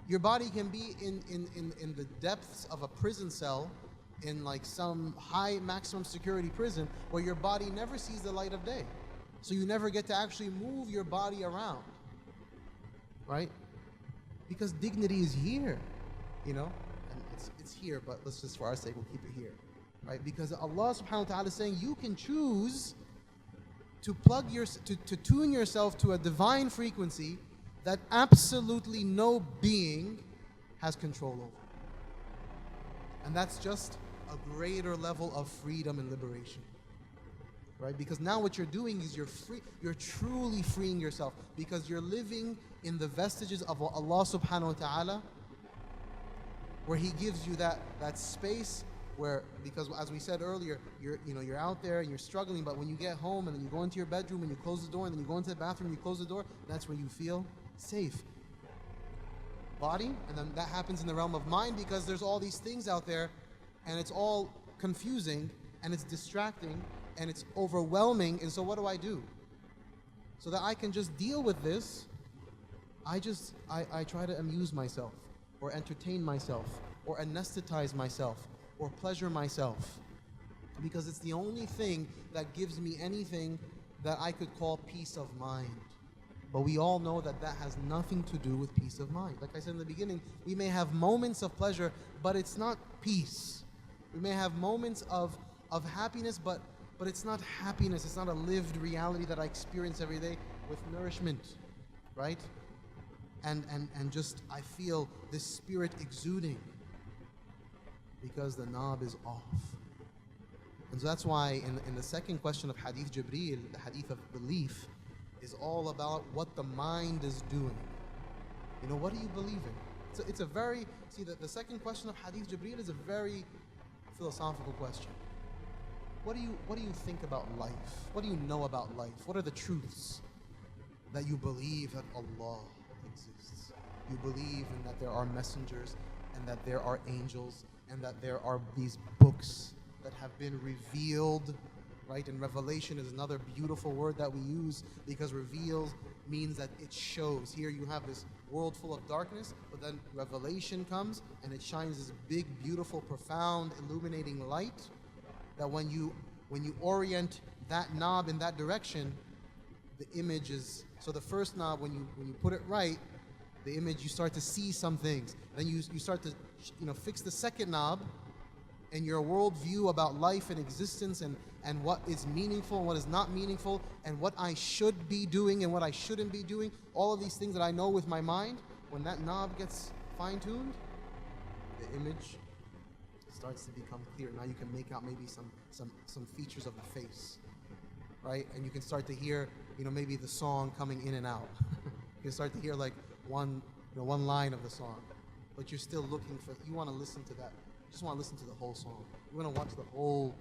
Your body can be in the depths of a prison cell in like some high maximum security prison where your body never sees the light of day. So you never get to actually move your body around. Right? Because dignity is here, and it's here, but let's just, for our sake, we'll keep it here. Right? Because Allah subhanahu wa ta'ala is saying you can choose to to tune yourself to a divine frequency that absolutely no being has control over. And that's just a greater level of freedom and liberation. Right? Because now what you're doing is you're truly freeing yourself, because you're living in the vestiges of Allah subhanahu wa ta'ala, where He gives you that space where, because as we said earlier, you're out there and you're struggling, but when you get home and then you go into your bedroom and you close the door and then you go into the bathroom and you close the door, that's where you feel safe. Body, and then that happens in the realm of mind, because there's all these things out there and it's all confusing and it's distracting and it's overwhelming. And so what do? So that I can just deal with this, I try to amuse myself, or entertain myself, or anesthetize myself, or pleasure myself, because it's the only thing that gives me anything that I could call peace of mind. But we all know that that has nothing to do with peace of mind. Like I said in the beginning, we may have moments of pleasure, but it's not peace. We may have moments of happiness, but it's not happiness. It's not a lived reality that I experience every day with nourishment, right? And just I feel this spirit exuding because the knob is off. And so that's why in the second question of Hadith Jibreel, the Hadith of belief, is all about what the mind is doing. You know, what do you believe in? It's a very, see, the second question of Hadith Jibreel is a very philosophical question. What do you think about life? What do you know about life? What are the truths that you believe that Allah exists? You believe in that there are messengers and that there are angels and that there are these books that have been revealed, right? And revelation is another beautiful word that we use, because reveals means that it shows. Here you have this world full of darkness, but then revelation comes and it shines this big, beautiful, profound, illuminating light that when you orient that knob in that direction, the image is, so the first knob, when you put it right, the image, you start to see some things. Then you start to fix the second knob, and your worldview about life and existence and what is meaningful and what is not meaningful, and what I should be doing and what I shouldn't be doing, all of these things that I know with my mind, when that knob gets fine-tuned, the image starts to become clear. Now you can make out maybe some features of the face, right? And you can start to hear, maybe the song coming in and out. You can start to hear like one line of the song, but you're still looking for, you want to listen to that. You just want to listen to the whole song. You want to watch the whole,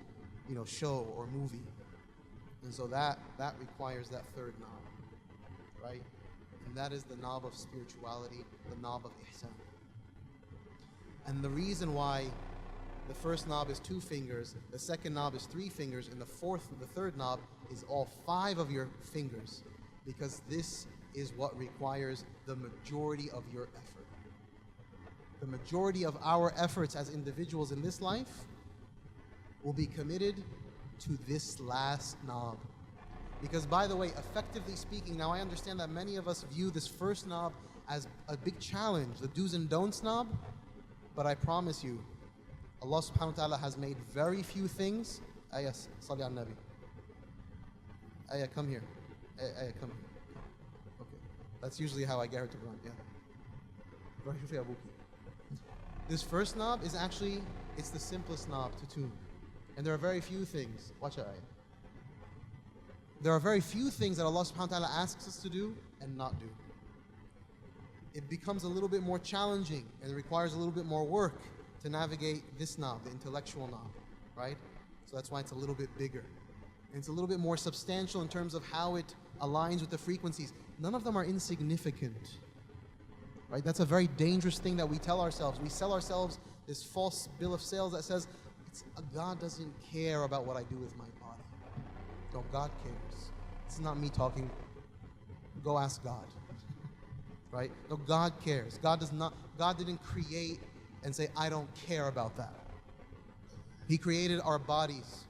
show or movie. And so that requires that third knob, right? And that is the knob of spirituality, the knob of ihsan. And the reason why the first knob is 2 fingers, the second knob is 3 fingers, and the third knob is all 5 of your fingers, because this is what requires the majority of your effort. The majority of our efforts as individuals in this life will be committed to this last knob. Because, by the way, effectively speaking, now I understand that many of us view this first knob as a big challenge, the do's and don'ts knob, but I promise you, Allah subhanahu wa ta'ala has made very few things. Ayah, Salli al Nabi. Ayah, come here. Ayah, come here. Okay. That's usually how I get her to run, yeah. This first knob is actually, it's the simplest knob to tune. And there are very few things. Watch out, Ayah. There are very few things that Allah subhanahu wa ta'ala asks us to do and not do. It becomes a little bit more challenging and it requires a little bit more work to navigate this knob, the intellectual knob, right? So that's why it's a little bit bigger. And it's a little bit more substantial in terms of how it aligns with the frequencies. None of them are insignificant, right? That's a very dangerous thing that we tell ourselves. We sell ourselves this false bill of sales that says, God doesn't care about what I do with my body. No, God cares. It's not me talking. Go ask God, right? No, God cares. God didn't create and say, I don't care about that. He created our bodies.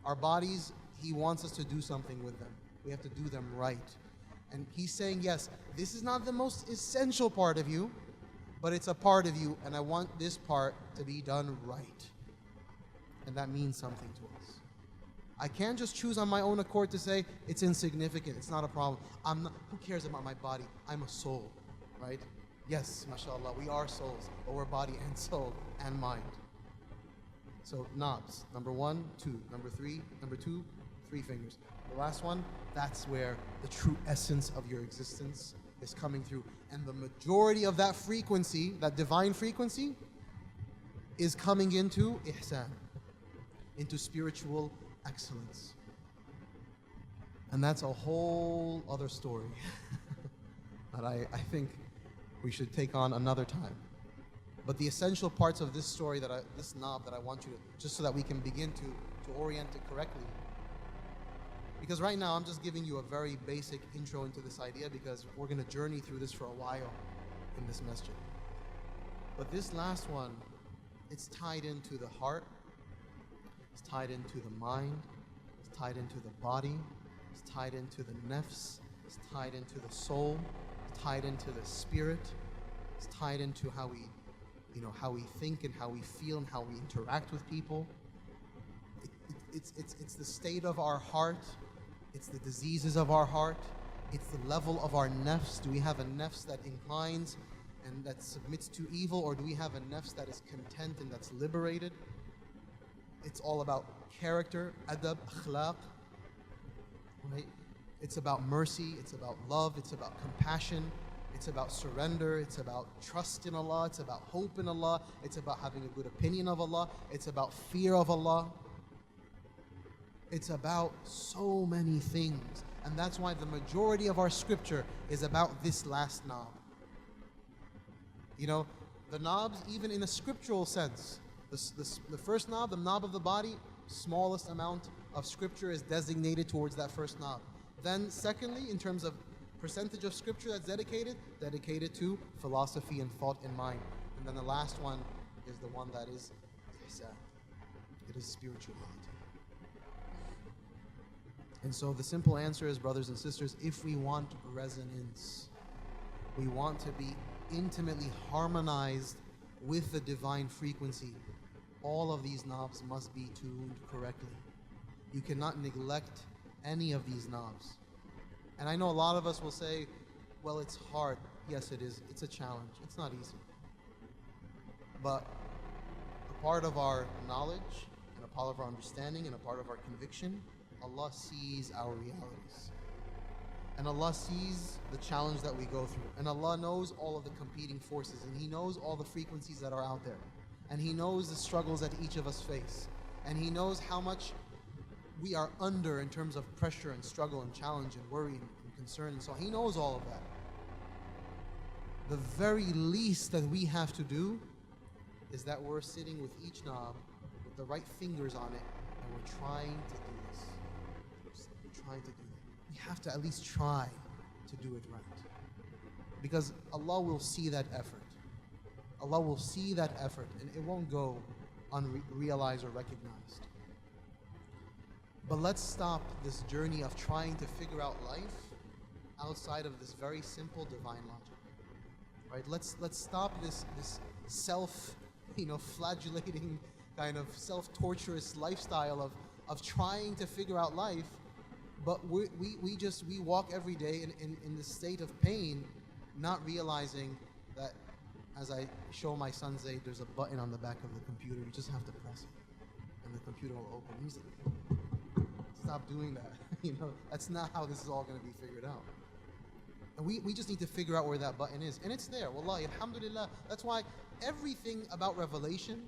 Our bodies, He wants us to do something with them. We have to do them right. And He's saying, yes, this is not the most essential part of you, but it's a part of you, and I want this part to be done right. And that means something to us. I can't just choose on my own accord to say, it's insignificant, it's not a problem. Who cares about my body? I'm a soul, right? Yes, mashallah, we are souls, but we're body and soul and mind. So knobs, number 1, 2, number 3, number 2, 3 fingers. The last one, that's where the true essence of your existence is coming through. And the majority of that frequency, that divine frequency, is coming into ihsan, into spiritual excellence. And that's a whole other story that I think we should take on another time. But the essential parts of this story, this knob that I want you to, just so that we can begin to orient it correctly, Because right now I'm just giving you a very basic intro into this idea, because we're going to journey through this for a while in this masjid. But this last one, it's tied into the heart, it's tied into the mind, it's tied into the body, it's tied into the nafs, it's tied into the soul, it's tied into the spirit, it's tied into how we, how we think and how we feel and how we interact with people. It's the state of our heart, it's the diseases of our heart, it's the level of our nafs. Do we have a nafs that inclines and that submits to evil, or do we have a nafs that is content and that's liberated? It's all about character, adab, akhlaq, right? It's about mercy, it's about love, it's about compassion, it's about surrender, it's about trust in Allah, it's about hope in Allah, it's about having a good opinion of Allah, it's about fear of Allah. It's about so many things. And that's why the majority of our scripture is about this last knob. The knobs, even in a scriptural sense, the first knob, the knob of the body, smallest amount of scripture is designated towards that first knob. Then secondly, in terms of percentage of scripture that's dedicated to philosophy and thought in mind. And then the last one is the one that is ihsan. It is spirituality. And so the simple answer is, brothers and sisters, if we want resonance, we want to be intimately harmonized with the divine frequency, all of these knobs must be tuned correctly. You cannot neglect any of these knobs. And I know a lot of us will say, well, it's hard. Yes, it is. It's a challenge. It's not easy. But a part of our knowledge and a part of our understanding and a part of our conviction, Allah sees our realities. And Allah sees the challenge that we go through. And Allah knows all of the competing forces. And He knows all the frequencies that are out there. And He knows the struggles that each of us face. And He knows how much we are under in terms of pressure and struggle and challenge and worry and concern. And so He knows all of that. The very least that we have to do is that we're sitting with each knob with the right fingers on it, and we're trying to do this. We're trying to do that. We have to at least try to do it right. Because Allah will see that effort. Allah will see that effort, and it won't go unrealized or recognized. But let's stop this journey of trying to figure out life outside of this very simple divine logic. Right? Let's stop this self, flagellating kind of self-torturous lifestyle of trying to figure out life, but we walk every day in this state of pain, not realizing that, as I show my son Zayd, there's a button on the back of the computer. You just have to press it, and the computer will open. He's like, stop doing that. That's not how this is all going to be figured out. And we just need to figure out where that button is. And it's there. Wallahi, alhamdulillah. That's why everything about revelation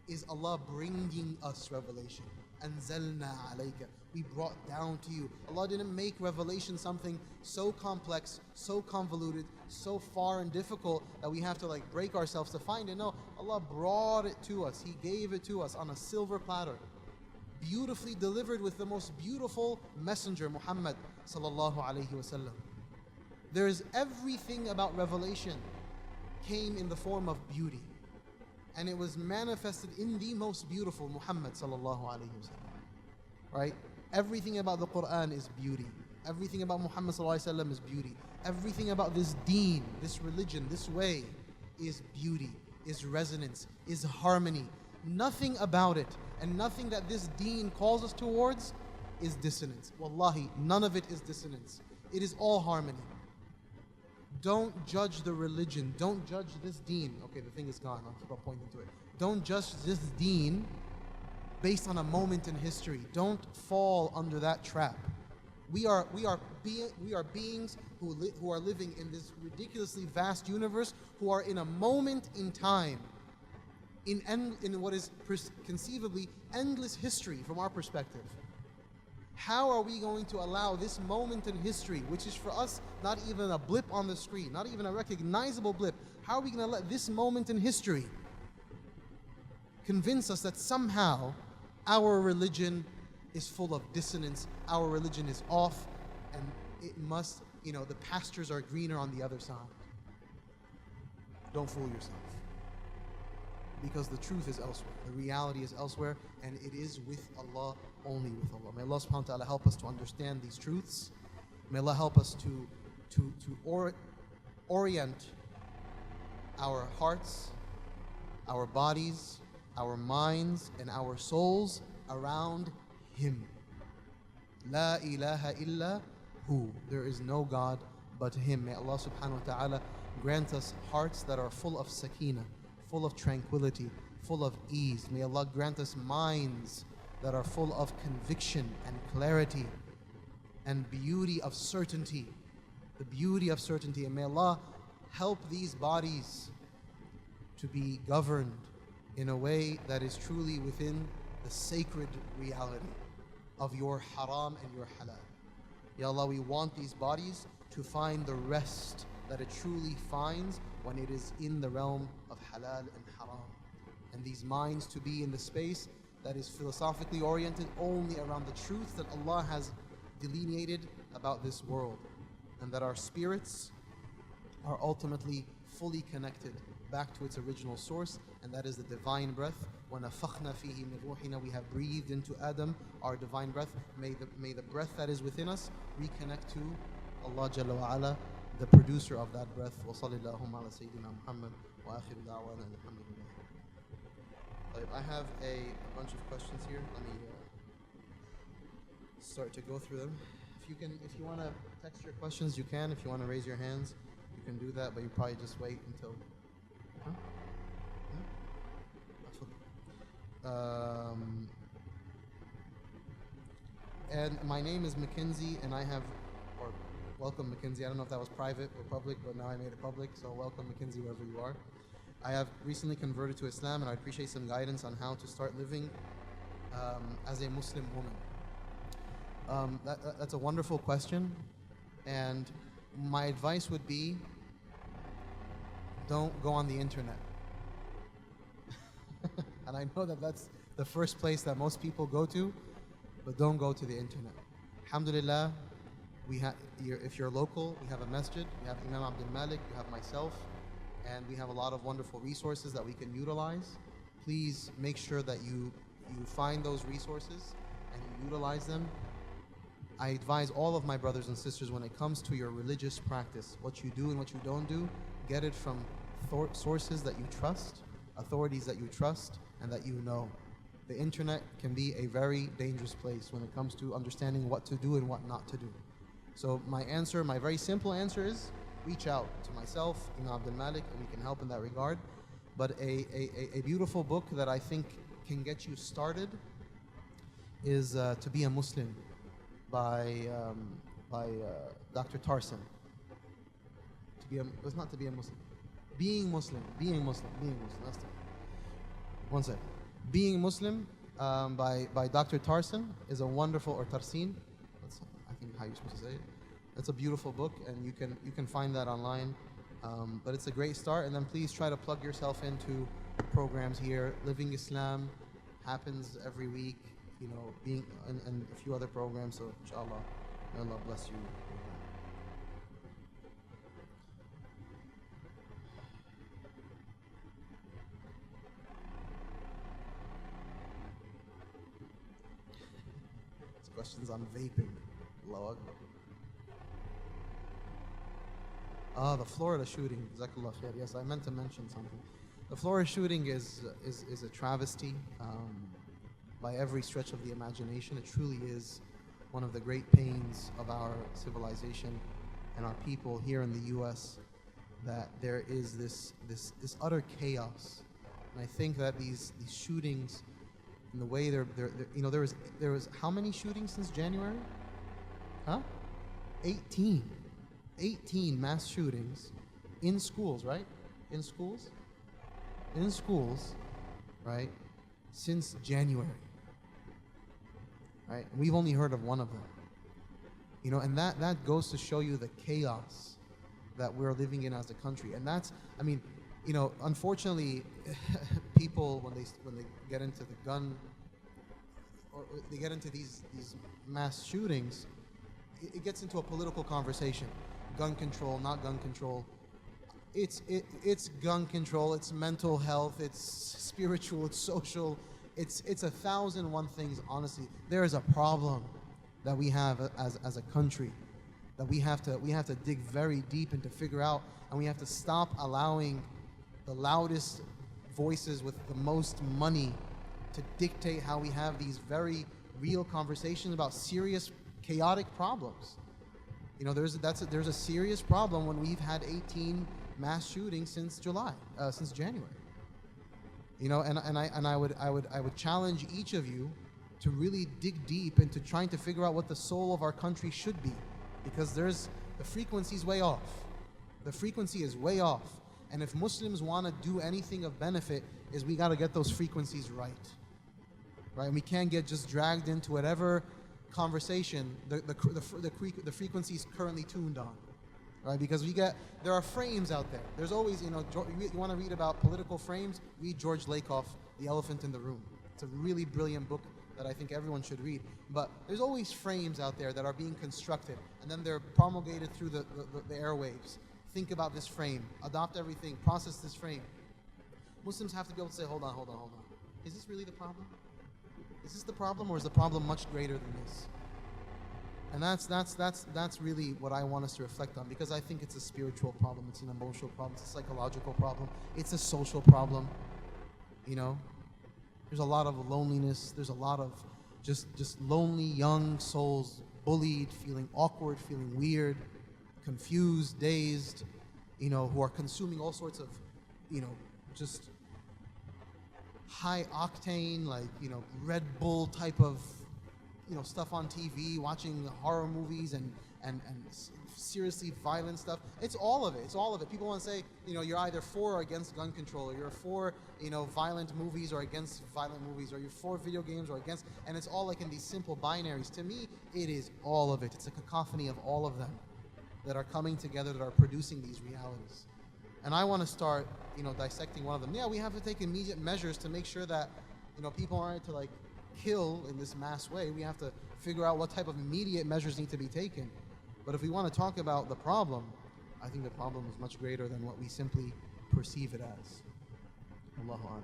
is Allah bringing us revelation. Anzalna alayka. We brought down to you. Allah didn't make revelation something so complex, so convoluted, so far and difficult that we have to break ourselves to find it. No, Allah brought it to us. He gave it to us on a silver platter, beautifully delivered with the most beautiful messenger, Muhammad sallallahu alaihi wasallam. There's everything about revelation came in the form of beauty, and it was manifested in the most beautiful Muhammad sallallahu alaihi wasallam. Right? Everything about the Quran is beauty. Everything about Muhammad sallallahu alaihi wasallam is beauty. Everything about this deen, this religion, this way is beauty, is resonance, is harmony. Nothing about it and nothing that this deen calls us towards is dissonance. Wallahi, none of it is dissonance. It is all harmony. Don't judge the religion. Don't judge this deen. Okay, the thing is gone. I'll keep on pointing to it. Don't judge this deen based on a moment in history. Don't fall under that trap. We are beings who are living in this ridiculously vast universe, who are in a moment in time, in what is conceivably endless history from our perspective. How are we going to allow this moment in history, which is for us not even a blip on the screen, not even a recognizable blip, how are we going to let this moment in history convince us that somehow our religion is full of dissonance. Our religion is off, and it must, the pastures are greener on the other side. Don't fool yourself. Because the truth is elsewhere. The reality is elsewhere, and it is with Allah, only with Allah. May Allah subhanahu wa ta'ala help us to understand these truths. May Allah help us to orient our hearts, our bodies, our minds, and our souls around Him. La ilaha illa hu. There is no God but Him. May Allah subhanahu wa ta'ala grant us hearts that are full of sakina, full of tranquility, full of ease. May Allah grant us minds that are full of conviction and clarity and beauty of certainty. The beauty of certainty. And may Allah help these bodies to be governed in a way that is truly within the sacred reality of your haram and your halal. Ya Allah, we want these bodies to find the rest that it truly finds when it is in the realm of halal and haram. And these minds to be in the space that is philosophically oriented only around the truth that Allah has delineated about this world. And that our spirits are ultimately fully connected back to its original source, and that is the divine breath. وَنَفَخْنَا فِيهِ مِنْ رُوحِنَا. We have breathed into Adam our divine breath. May the breath that is within us reconnect to Allah Jalla wa Ala, the producer of that breath. وَصَلِّ اللَّهُمَّ عَلَى سَيِّدِنَا مُحَمَّدٍ وَآخِرُ دَعْوَانَا الْحَمْدُ لِلَّهِ. I have a bunch of questions here. Let me start to go through them. If you want to text your questions, you can. If you want to raise your hands, you can do that, but you probably just wait until. And my name is Mackenzie, and welcome Mackenzie. I don't know if that was private or public, but now I made it public, so welcome Mackenzie wherever you are. I have recently converted to Islam, and I appreciate some guidance on how to start living as a Muslim woman. That's a wonderful question, and my advice would be, don't go on the internet. And I know that that's the first place that most people go to, but don't go to the internet. Alhamdulillah, if you're local, we have a masjid, we have Imam Abdul Malik, we have myself, and we have a lot of wonderful resources that we can utilize. Please make sure that you find those resources and you utilize them. I advise all of my brothers and sisters, when it comes to your religious practice, what you do and what you don't do, get it from sources that you trust, authorities that you trust, and that you know. The internet can be a very dangerous place when it comes to understanding what to do and what not to do. So my very simple answer is, reach out to myself, Imam Abdul Malik, and we can help in that regard. But a beautiful book that I think can get you started is To Be a Muslim by Dr. Tarson. It's not To Be a Muslim. Being Muslim. That's it. One second. Being Muslim by Dr. Tarson is a wonderful, or Tarsin, that's I think how you're supposed to say it. It's a beautiful book, and you can find that online. But it's a great start, and then please try to plug yourself into programs here. Living Islam happens every week, being and a few other programs. So inshallah, may Allah bless you. Questions on vaping. Allahu Akbar. The Florida shooting. Jazakallah khair. Yes, I meant to mention something. The Florida shooting is a travesty by every stretch of the imagination. It truly is one of the great pains of our civilization and our people here in the U.S. that there is this utter chaos. And I think that these shootings, and the way there was how many shootings since January? 18 mass shootings in schools, right? In schools, right? Since January, right? We've only heard of one of them. And that goes to show you the chaos that we're living in as a country. And that's, unfortunately, people when they get into the gun or they get into these mass shootings, it gets into a political conversation. Gun control, not gun control. It's gun control, it's mental health, it's spiritual, it's social, it's 1,001 things, honestly. There is a problem that we have as a country that we have to dig very deep and to figure out, and we have to stop allowing the loudest voices with the most money to dictate how we have these very real conversations about serious, chaotic problems. You know, there's a serious problem when we've had 18 mass shootings since January. You know, and I would challenge each of you to really dig deep into trying to figure out what the soul of our country should be, because the frequency's way off. The frequency is way off. And if Muslims want to do anything of benefit, is we got to get those frequencies right. Right? And we can't get just dragged into whatever conversation the frequency is currently tuned on. Right? Because there are frames out there. There's always, you want to read about political frames, read George Lakoff, The Elephant in the Room. It's a really brilliant book that I think everyone should read. But there's always frames out there that are being constructed, and then they're promulgated through the airwaves. Think about this frame, adopt everything, process this frame. Muslims have to be able to say, hold on. Is this really the problem? Is this the problem, or is the problem much greater than this? And that's really what I want us to reflect on, because I think it's a spiritual problem, it's an emotional problem, it's a psychological problem, it's a social problem. You know, there's a lot of loneliness, there's a lot of just lonely young souls, bullied, feeling awkward, feeling weird, confused, dazed, you know, who are consuming all sorts of, you know, just high octane, like, you know, Red Bull type of, you know, stuff on TV, watching horror movies and seriously violent stuff. It's all of it. People want to say, you know, you're either for or against gun control, or you're for, you know, violent movies or against violent movies, or you're for video games or against, and it's all like in these simple binaries. To me, it is all of it. It's a cacophony of all of them that are coming together, that are producing these realities. And I want to start, you know, dissecting one of them. Yeah, we have to take immediate measures to make sure that, you know, people aren't to like kill in this mass way. We have to figure out what type of immediate measures need to be taken. But if we want to talk about the problem, I think the problem is much greater than what we simply perceive it as. Allahu Akbar.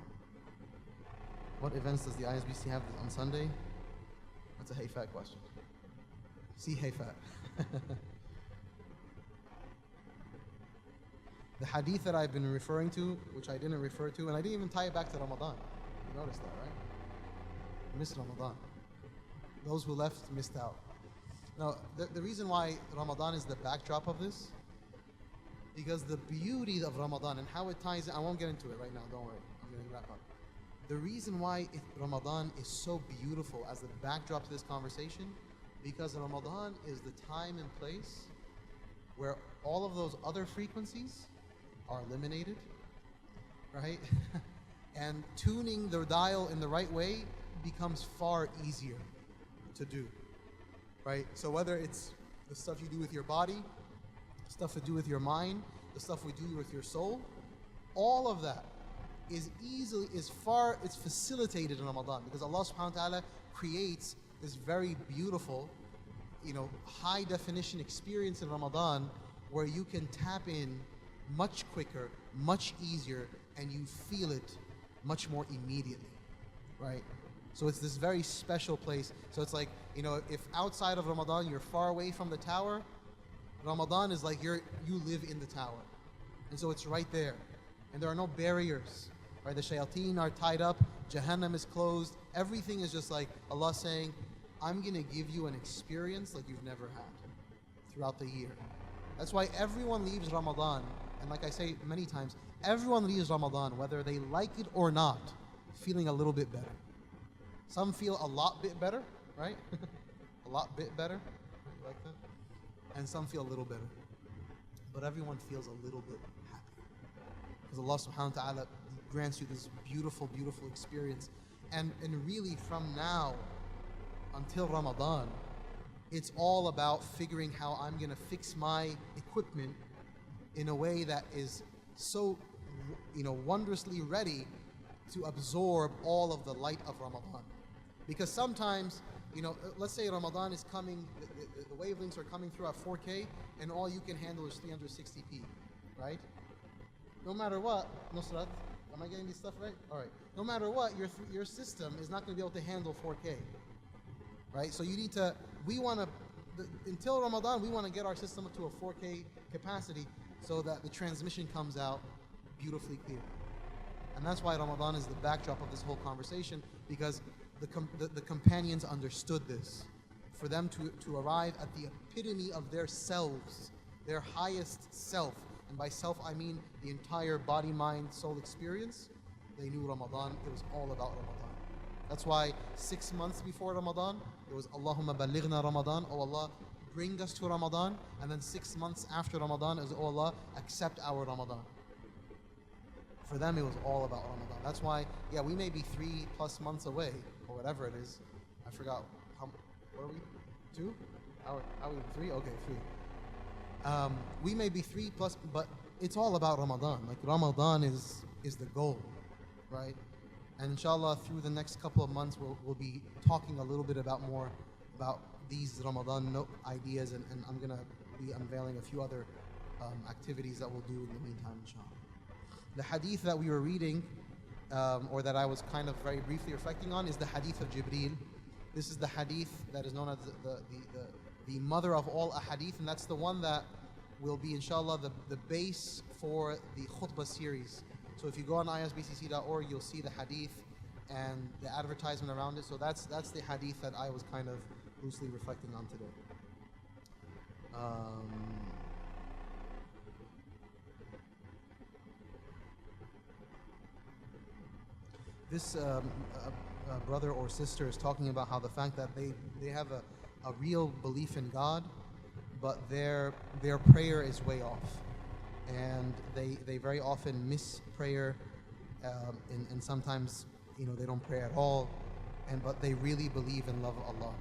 What events does the ISBC have on Sunday? That's a Hayfat question. See Hayfat. The hadith that I've been referring to, which I didn't refer to, and I didn't even tie it back to Ramadan. You noticed that, right? I missed Ramadan. Those who left missed out. Now, the reason why Ramadan is the backdrop of this, because the beauty of Ramadan and how it ties in, I won't get into it right now, don't worry, I'm going to wrap up. The reason why Ramadan is so beautiful as the backdrop to this conversation, because Ramadan is the time and place where all of those other frequencies are eliminated, right? And tuning the dial in the right way becomes far easier to do, right? So whether it's the stuff you do with your body, stuff to do with your mind, the stuff we do with your soul, all of that is it's facilitated in Ramadan, because Allah subhanahu wa ta'ala creates this very beautiful, you know, high definition experience in Ramadan where you can tap in much quicker, much easier, and you feel it much more immediately, right? So it's this very special place. So it's like, you know, if outside of Ramadan you're far away from the tower, Ramadan is like you live in the tower. And so it's right there. And there are no barriers, right? The shayateen are tied up, Jahannam is closed, everything is just like Allah saying, I'm going to give you an experience like you've never had throughout the year. That's why everyone leaves Ramadan, and like I say many times, everyone leaves Ramadan, whether they like it or not, feeling a little bit better. Some feel a lot bit better, right? A lot bit better, like that. And some feel a little better. But everyone feels a little bit happier. Because Allah subhanahu wa ta'ala grants you this beautiful, beautiful experience. And really from now until Ramadan, it's all about figuring how I'm going to fix my equipment in a way that is so, you know, wondrously ready to absorb all of the light of Ramadan. Because sometimes, let's say Ramadan is coming, the wavelengths are coming through at 4K, and all you can handle is 360p, right? No matter what, Nusrat, am I getting this stuff right? All right. No matter what, your system is not going to be able to handle 4K, right? So you need to, until Ramadan, we want to get our system up to a 4K capacity so that the transmission comes out beautifully clear. And that's why Ramadan is the backdrop of this whole conversation, because the companions understood this. For them to arrive at the epitome of their selves, their highest self, and by self I mean the entire body, mind, soul experience, they knew Ramadan, it was all about Ramadan. That's why 6 months before Ramadan, it was Allahumma balighna Ramadan, oh Allah, bring us to Ramadan. And then 6 months after Ramadan is, oh Allah, accept our Ramadan. For them, it was all about Ramadan. That's why, we may be 3+ months away, or whatever it is. I forgot, what are we? 2? Are we 3? Okay, 3. We may be 3+, but it's all about Ramadan. Like Ramadan is the goal, right? And inshallah, through the next couple of months, we'll be talking a little bit more about these Ramadan ideas, and I'm going to be unveiling a few other activities that we'll do in the meantime, inshallah. The hadith that we were reading, or that I was kind of very briefly reflecting on, is the hadith of Jibreel. This is the hadith that is known as the mother of all ahadith, and that's the one that will be, inshallah, the base for the khutbah series. So if you go on isbcc.org, you'll see the hadith and the advertisement around it. So that's the hadith that I was kind of loosely reflecting on today. This brother or sister is talking about how the fact that they have a real belief in God, but their prayer is way off, and they very often miss prayer, and sometimes they don't pray at all, but they really believe and love Allah.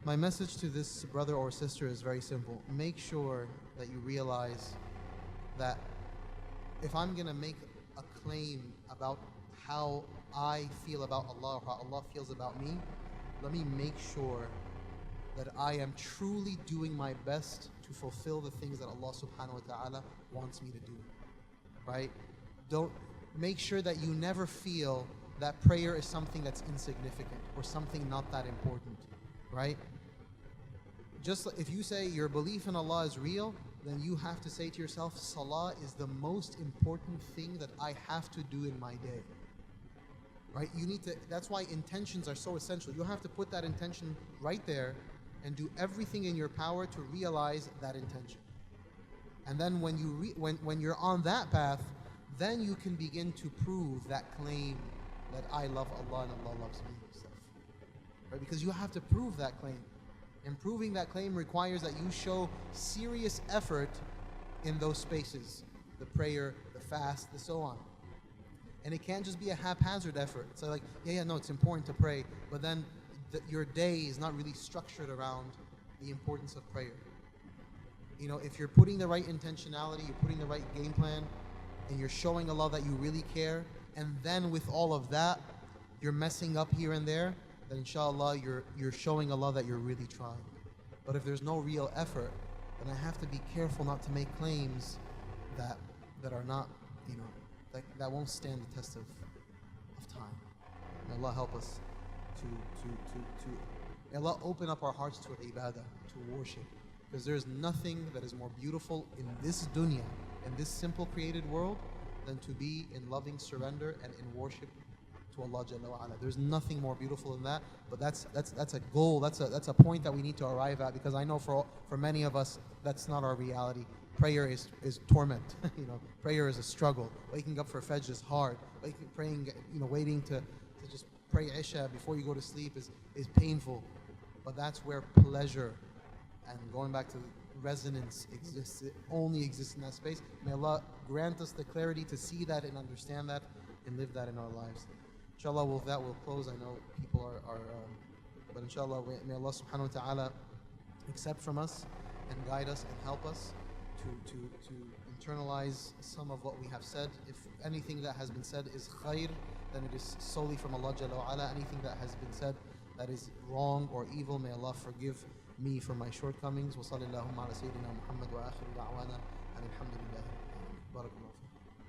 My message to this brother or sister is very simple. Make sure that you realize that if I'm going to make a claim about how I feel about Allah, or how Allah feels about me, let me make sure that I am truly doing my best to fulfill the things that Allah subhanahu wa ta'ala wants me to do, right? Don't make sure that you never feel that prayer is something that's insignificant or something not that important, right? Just if you say your belief in Allah is real, then you have to say to yourself, Salah is the most important thing that I have to do in my day. Right? You need to, that's why intentions are so essential. You have to put that intention right there and do everything in your power to realize that intention. And then when when you're on that path, then you can begin to prove that claim that I love Allah and Allah loves me yourself. Right? Because you have to prove that claim. And proving that claim requires that you show serious effort in those spaces. The prayer, the fast, the so on. And it can't just be a haphazard effort. So like, no, it's important to pray, but then your day is not really structured around the importance of prayer. If you're putting the right intentionality, you're putting the right game plan, and you're showing Allah that you really care, and then with all of that, you're messing up here and there, then inshallah you're showing Allah that you're really trying. But if there's no real effort, then I have to be careful not to make claims that are not, that won't stand the test of time. May Allah help us may Allah open up our hearts to ibadah, to worship. Because there's nothing that is more beautiful in this dunya, in this simple created world, than to be in loving surrender and in worship to Allah Jalla wa Ala. There's nothing more beautiful than that, but that's a goal, that's a point that we need to arrive at, because I know for many of us, that's not our reality. Prayer is torment. Prayer is a struggle. Waking up for Fajr is hard. Praying, waiting to just pray Isha before you go to sleep is painful. But that's where pleasure and going back to resonance exists. It only exists in that space. May Allah grant us the clarity to see that and understand that and live that in our lives. Inshallah, with that we'll close. I know people are but inshallah, may Allah subhanahu wa ta'ala accept from us and guide us and help us to internalize some of what we have said. If anything that has been said is khair, then it is solely from Allah Jalla wa Ala. Anything that has been said that is wrong or evil, may Allah forgive me for my shortcomings. Wa sallallahu ala sayyidina Muhammad wa akhiru da'wana and alhamdulillah. Barakallah.